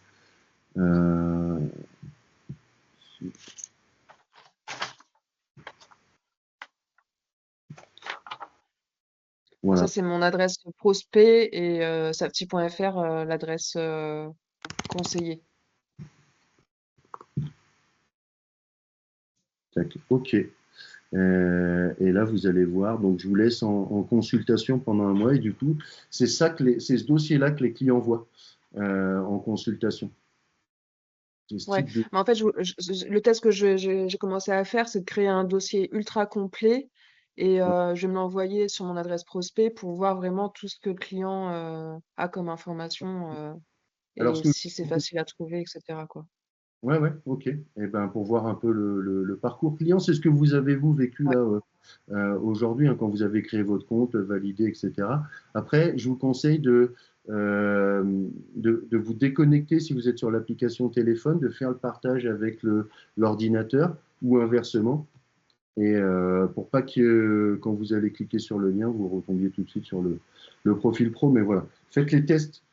Voilà. Ça, c'est mon adresse prospect et safety.fr, l'adresse conseiller. OK. Et là, vous allez voir. Donc, je vous laisse en consultation pendant un mois. Et du coup, c'est ce dossier-là que les clients voient en consultation. Ouais. Mais en fait, le test que j'ai commencé à faire, c'est de créer un dossier ultra complet et je vais me l'envoyer sur mon adresse prospect pour voir vraiment tout ce que le client a comme information et si c'est facile à trouver, etc. quoi. Ouais, OK. Et ben, pour voir un peu le parcours client, c'est ce que vous avez vécu là aujourd'hui, quand vous avez créé votre compte, validé, etc. Après, je vous conseille de vous déconnecter si vous êtes sur l'application téléphone, de faire le partage avec l'ordinateur ou inversement. Et pour pas que quand vous allez cliquer sur le lien, vous retombiez tout de suite sur le profil pro. Mais voilà, faites les tests.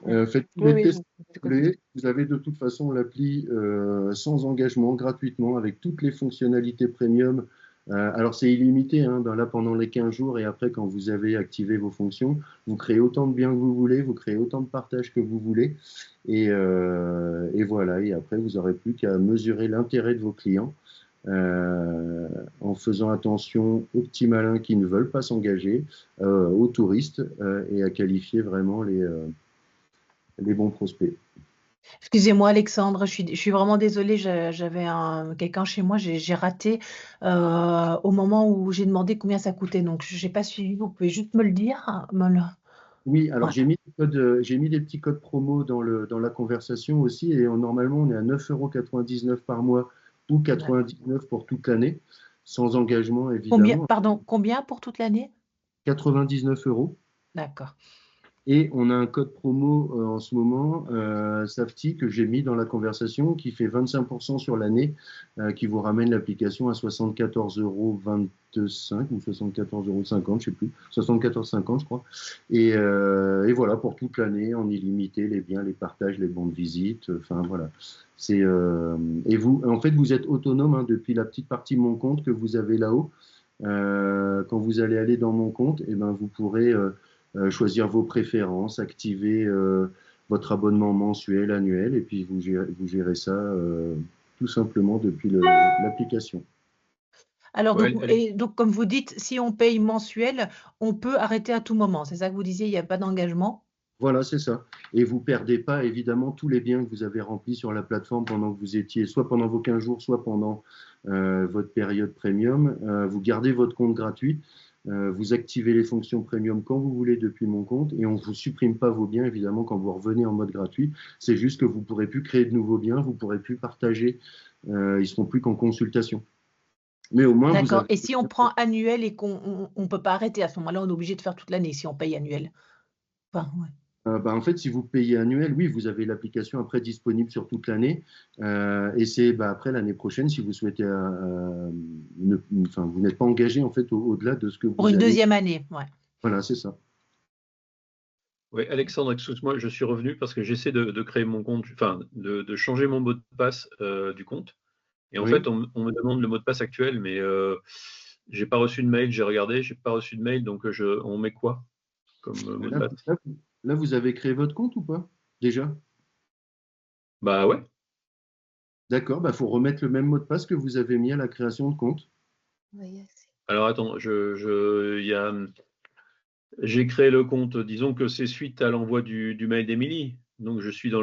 Faites tous les tests que vous voulez. Vous avez de toute façon l'appli sans engagement, gratuitement, avec toutes les fonctionnalités premium. Alors, c'est illimité, là, pendant les 15 jours, et après, quand vous avez activé vos fonctions, vous créez autant de biens que vous voulez, vous créez autant de partages que vous voulez. Et voilà, et après, vous n'aurez plus qu'à mesurer l'intérêt de vos clients en faisant attention aux petits malins qui ne veulent pas s'engager, aux touristes, et à qualifier vraiment les bons prospects. Excusez-moi Alexandre, je suis vraiment désolée, j'avais quelqu'un chez moi, j'ai raté au moment où j'ai demandé combien ça coûtait, donc je n'ai pas suivi, vous pouvez juste me le dire Oui, alors j'ai mis des petits codes promo dans la conversation aussi, et normalement on est à 9,99 € par mois ou 99 pour toute l'année, sans engagement évidemment. Combien pour toute l'année? 99 €. D'accord. Et on a un code promo en ce moment, Safety, que j'ai mis dans la conversation, qui fait 25% sur l'année, qui vous ramène l'application à 74,25 € ou 74,50 €, je ne sais plus, 74,50 € je crois. Et voilà, pour toute l'année, en illimité, les biens, les partages, les bons de visite, enfin voilà. Et vous, en fait, vous êtes autonome depuis la petite partie Mon Compte que vous avez là-haut. Quand vous allez aller dans Mon Compte, et ben, vous pourrez choisir vos préférences, activer votre abonnement mensuel, annuel, et puis vous gérez ça tout simplement depuis l'application. Alors, donc, comme vous dites, si on paye mensuel, on peut arrêter à tout moment. C'est ça que vous disiez, il n'y a pas d'engagement? Voilà, c'est ça. Et vous ne perdez pas, évidemment, tous les biens que vous avez remplis sur la plateforme pendant que vous étiez, soit pendant vos 15 jours, soit pendant votre période premium. Vous gardez votre compte gratuit. Vous activez les fonctions premium quand vous voulez depuis Mon Compte, et on ne vous supprime pas vos biens, évidemment, quand vous revenez en mode gratuit. C'est juste que vous ne pourrez plus créer de nouveaux biens, vous ne pourrez plus partager, ils ne seront plus qu'en consultation. Mais au moins, d'accord. Et si on prend annuel et qu'on ne peut pas arrêter, à ce moment-là, on est obligé de faire toute l'année si on paye annuel. Enfin, ouais. En fait, si vous payez annuel, oui, vous avez l'application après disponible sur toute l'année. Et c'est après l'année prochaine, si vous souhaitez, vous n'êtes pas engagé en fait au-delà de ce que vous Pour une deuxième année, ouais. Voilà, c'est ça. Oui, Alexandre, excuse-moi, je suis revenu parce que j'essaie de créer mon compte, enfin, de changer mon mot de passe du compte. Et en fait, on me demande le mot de passe actuel, mais j'ai pas reçu de mail, j'ai regardé, j'ai pas reçu de mail, donc on met quoi comme mot de passe? Là, vous avez créé votre compte ou pas, déjà? Bah ouais. D'accord, il faut remettre le même mot de passe que vous avez mis à la création de compte. Alors attends, j'ai créé le compte, disons que c'est suite à l'envoi du mail d'Émilie. Donc je suis dans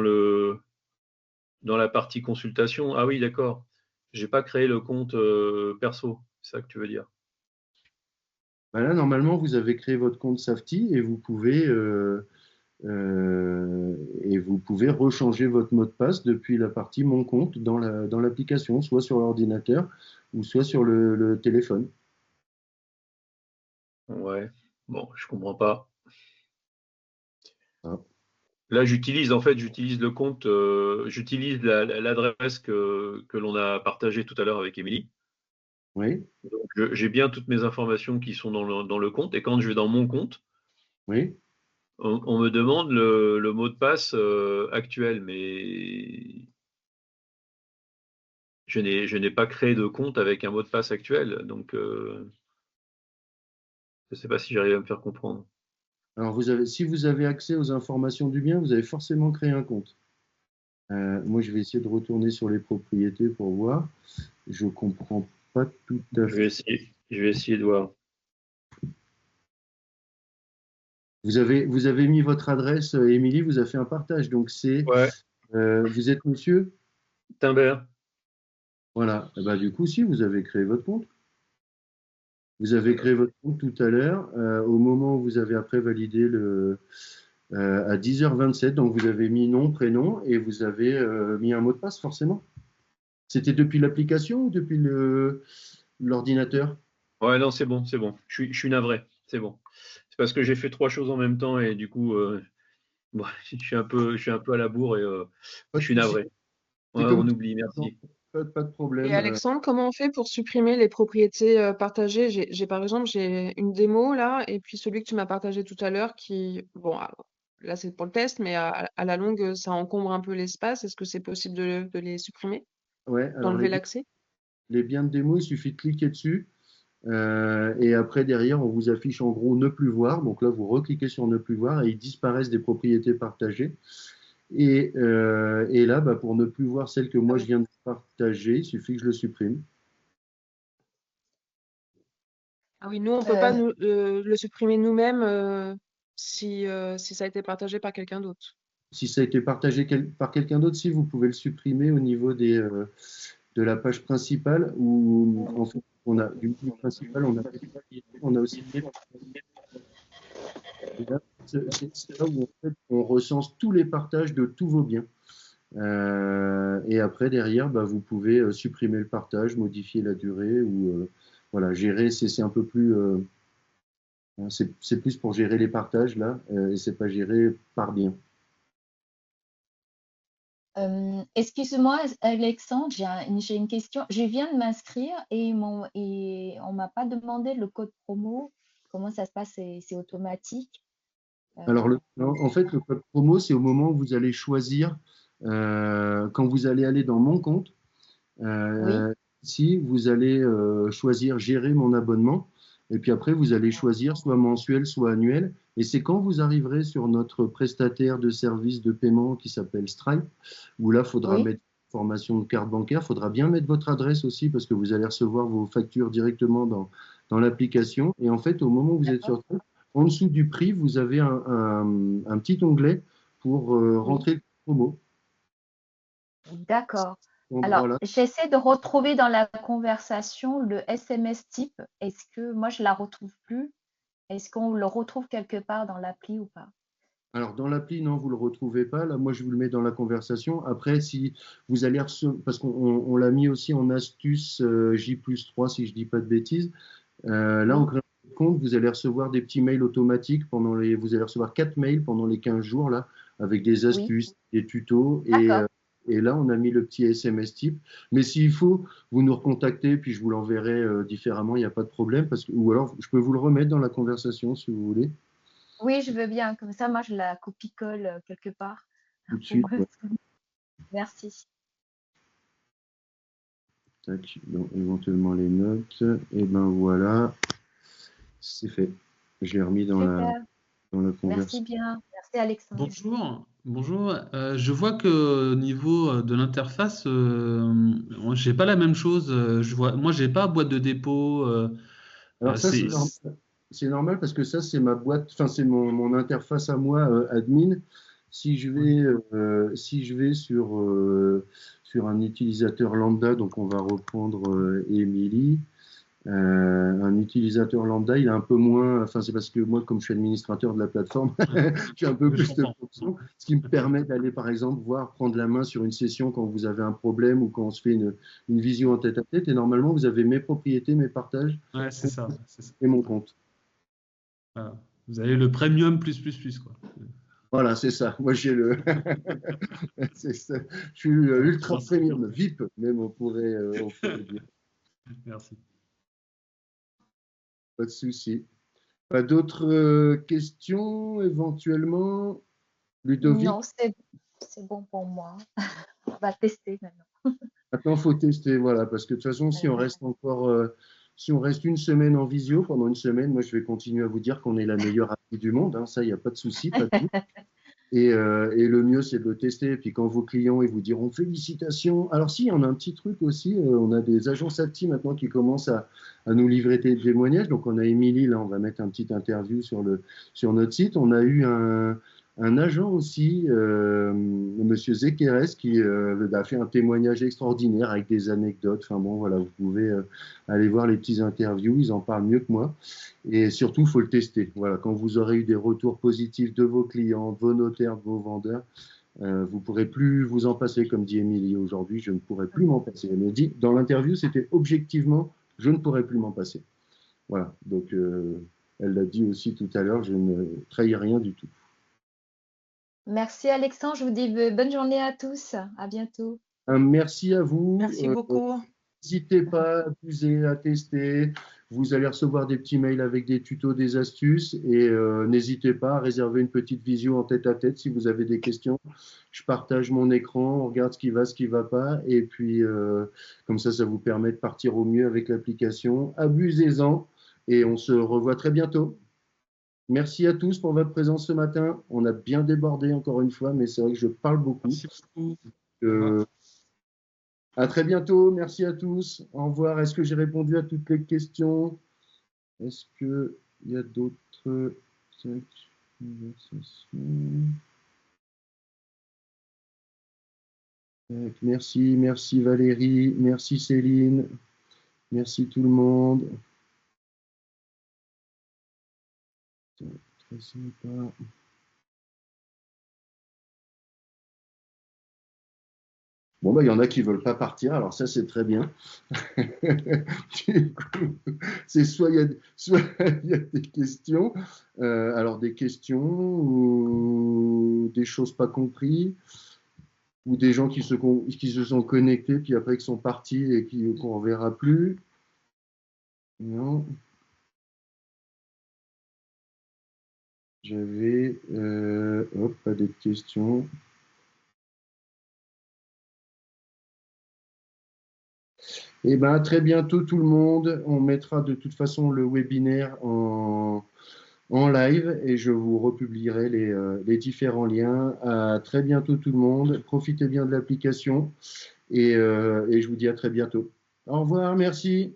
la partie consultation. Ah oui, d'accord. J'ai pas créé le compte perso, c'est ça que tu veux dire? Là, normalement, vous avez créé votre compte Safety et vous pouvez rechanger votre mot de passe depuis la partie Mon compte dans l'application, soit sur l'ordinateur ou soit sur le téléphone. Ouais, bon, je comprends pas. Ah. Là, j'utilise le compte, j'utilise l'adresse que l'on a partagée tout à l'heure avec Émilie. Oui. Donc, j'ai bien toutes mes informations qui sont dans le compte. Et quand je vais dans mon compte, oui. On me demande le mot de passe actuel, mais je n'ai pas créé de compte avec un mot de passe actuel. Donc, je ne sais pas si j'arrive à me faire comprendre. Alors, si vous avez accès aux informations du bien, vous avez forcément créé un compte. Moi, je vais essayer de retourner sur les propriétés pour voir. Je ne comprends pas tout à fait. Je vais essayer de voir. Vous avez mis votre adresse, Émilie, vous avez fait un partage. Donc, c'est. Ouais. Vous êtes monsieur Timbert. Voilà. Du coup, si, vous avez créé votre compte. Vous avez créé votre compte tout à l'heure, au moment où vous avez après validé à 10h27. Donc, vous avez mis nom, prénom et vous avez mis un mot de passe, forcément. C'était depuis l'application ou depuis l'ordinateur? Ouais, non, c'est bon, c'est bon. Je suis navré, c'est bon. C'est parce que j'ai fait 3 choses en même temps et du coup, je suis un peu à la bourre et je suis navré. Ouais, on oublie, merci. Pas de problème. Et Alexandre, comment on fait pour supprimer les propriétés partagées? Par exemple, j'ai une démo là, et puis celui que tu m'as partagé tout à l'heure qui, bon, là c'est pour le test, mais à la longue, ça encombre un peu l'espace. Est-ce que c'est possible de les supprimer? Ouais, alors D'enlever l'accès? les biens de démo, il suffit de cliquer dessus. Et après, derrière, on vous affiche en gros ne plus voir. Donc là, vous recliquez sur ne plus voir et ils disparaissent des propriétés partagées. Et là, pour ne plus voir celle que moi je viens de partager, il suffit que je le supprime. Ah oui, nous, on ne peut pas le supprimer nous-mêmes si ça a été partagé par quelqu'un d'autre. Si ça a été partagé par quelqu'un d'autre, si vous pouvez le supprimer au niveau de la page principale, où en fait, on a du principal, on a aussi c'est là où en fait, on recense tous les partages de tous vos biens. Et après, derrière, vous pouvez supprimer le partage, modifier la durée ou voilà, gérer. C'est un peu plus. C'est plus pour gérer les partages là, et c'est pas géré par bien. Excuse-moi, Alexandre, j'ai une question. Je viens de m'inscrire et on m'a pas demandé le code promo. Comment ça se passe? C'est automatique? Alors, en fait, le code promo, c'est au moment où vous allez choisir, quand vous allez aller dans mon compte, ici, vous allez choisir gérer mon abonnement. Et puis après, vous allez choisir soit mensuel, soit annuel. Et c'est quand vous arriverez sur notre prestataire de services de paiement qui s'appelle Stripe, où là, il faudra mettre information de carte bancaire. Il faudra bien mettre votre adresse aussi parce que vous allez recevoir vos factures directement dans l'application. Et en fait, au moment où vous êtes sur Stripe, en dessous du prix, vous avez un petit onglet pour rentrer le promo. D'accord. Alors, j'essaie de retrouver dans la conversation le SMS type. Est-ce que moi, je ne la retrouve plus? Est-ce qu'on le retrouve quelque part dans l'appli ou pas? Alors, dans l'appli, non, vous ne le retrouvez pas. Là, moi, je vous le mets dans la conversation. Après, si vous allez recevoir, parce qu'on l'a mis aussi en astuce J+3, si je ne dis pas de bêtises. Là, on crée compte, vous allez recevoir des petits mails automatiques vous allez recevoir 4 mails pendant les 15 jours là, avec des astuces, des tutos. Et là, on a mis le petit SMS type. Mais s'il faut, vous nous recontactez, puis je vous l'enverrai différemment, il n'y a pas de problème. Ou alors, je peux vous le remettre dans la conversation si vous voulez. Oui, je veux bien. Comme ça, moi, je la copie-colle quelque part. Tout de suite. Ouais. Merci. Tac, donc, éventuellement les notes. Et ben voilà, c'est fait. J'ai remis dans la conversation. Merci bien. Merci Alexandre. Bonjour. Je vois que au niveau de l'interface, j'ai pas la même chose. Moi, j'ai pas boîte de dépôt. Alors ça, c'est normal parce que ça, c'est ma boîte, enfin c'est mon interface à moi, admin. Si je vais sur un utilisateur lambda, donc on va reprendre Émilie. Un utilisateur lambda, il a un peu moins, enfin c'est parce que moi, comme je suis administrateur de la plateforme, j'ai un peu plus de fonctions, ce qui me permet d'aller par exemple prendre la main sur une session quand vous avez un problème ou quand on se fait une visio en tête-à-tête, et normalement vous avez mes propriétés, mes partages, ouais, c'est ça. Et mon compte. Voilà. Vous avez le premium plus quoi. Voilà, c'est ça. Moi, j'ai le. Je suis ultra premium, VIP, même on pourrait dire. Merci. Pas de souci. Pas d'autres questions éventuellement, Ludovic? Non, c'est bon pour moi. On va tester maintenant. Maintenant, il faut tester, voilà, parce que de toute façon, si on reste une semaine en visio, pendant une semaine, moi, je vais continuer à vous dire qu'on est la meilleure appli du monde. Hein, ça, il n'y a pas de souci, pas de tout. Et le mieux, c'est de le tester. Et puis quand vos clients ils vous diront félicitations. Alors si, on a un petit truc aussi. On a des agences actives maintenant qui commencent à nous livrer des témoignages. Donc on a Émilie, là, on va mettre un petit interview sur notre site. On a eu un agent aussi, Monsieur Zekeres, qui a fait un témoignage extraordinaire avec des anecdotes. Enfin bon, voilà, vous pouvez aller voir les petits interviews. Ils en parlent mieux que moi. Et surtout, il faut le tester. Voilà, quand vous aurez eu des retours positifs de vos clients, de vos notaires, de vos vendeurs, vous ne pourrez plus vous en passer, comme dit Émilie aujourd'hui, je ne pourrai plus m'en passer. Elle me dit, dans l'interview, c'était objectivement, je ne pourrai plus m'en passer. Voilà, donc elle l'a dit aussi tout à l'heure, je ne trahis rien du tout. Merci Alexandre, je vous dis bonne journée à tous, à bientôt. Merci à vous. Merci beaucoup. N'hésitez pas à abuser, à tester. Vous allez recevoir des petits mails avec des tutos, des astuces. Et n'hésitez pas à réserver une petite visio en tête-à-tête si vous avez des questions. Je partage mon écran, on regarde ce qui va pas. Et puis, comme ça vous permet de partir au mieux avec l'application. Abusez-en et on se revoit très bientôt. Merci à tous pour votre présence ce matin. On a bien débordé encore une fois, mais c'est vrai que je parle beaucoup. Merci beaucoup. À très bientôt, merci à tous. Au revoir. Est-ce que j'ai répondu à toutes les questions? Est-ce qu'il y a d'autres merci Valérie, merci Céline, merci tout le monde. Très sympa. Bon, il y en a qui ne veulent pas partir, alors ça, c'est très bien. Du coup, c'est soit il y a des questions, alors des questions ou des choses pas comprises, ou des gens qui se sont connectés, puis après qui sont partis et qu'on ne verra plus. Non. J'avais... pas de questions. Eh bien, à très bientôt tout le monde. On mettra de toute façon le webinaire en live et je vous republierai les différents liens. À très bientôt tout le monde. Profitez bien de l'application et je vous dis à très bientôt. Au revoir, merci.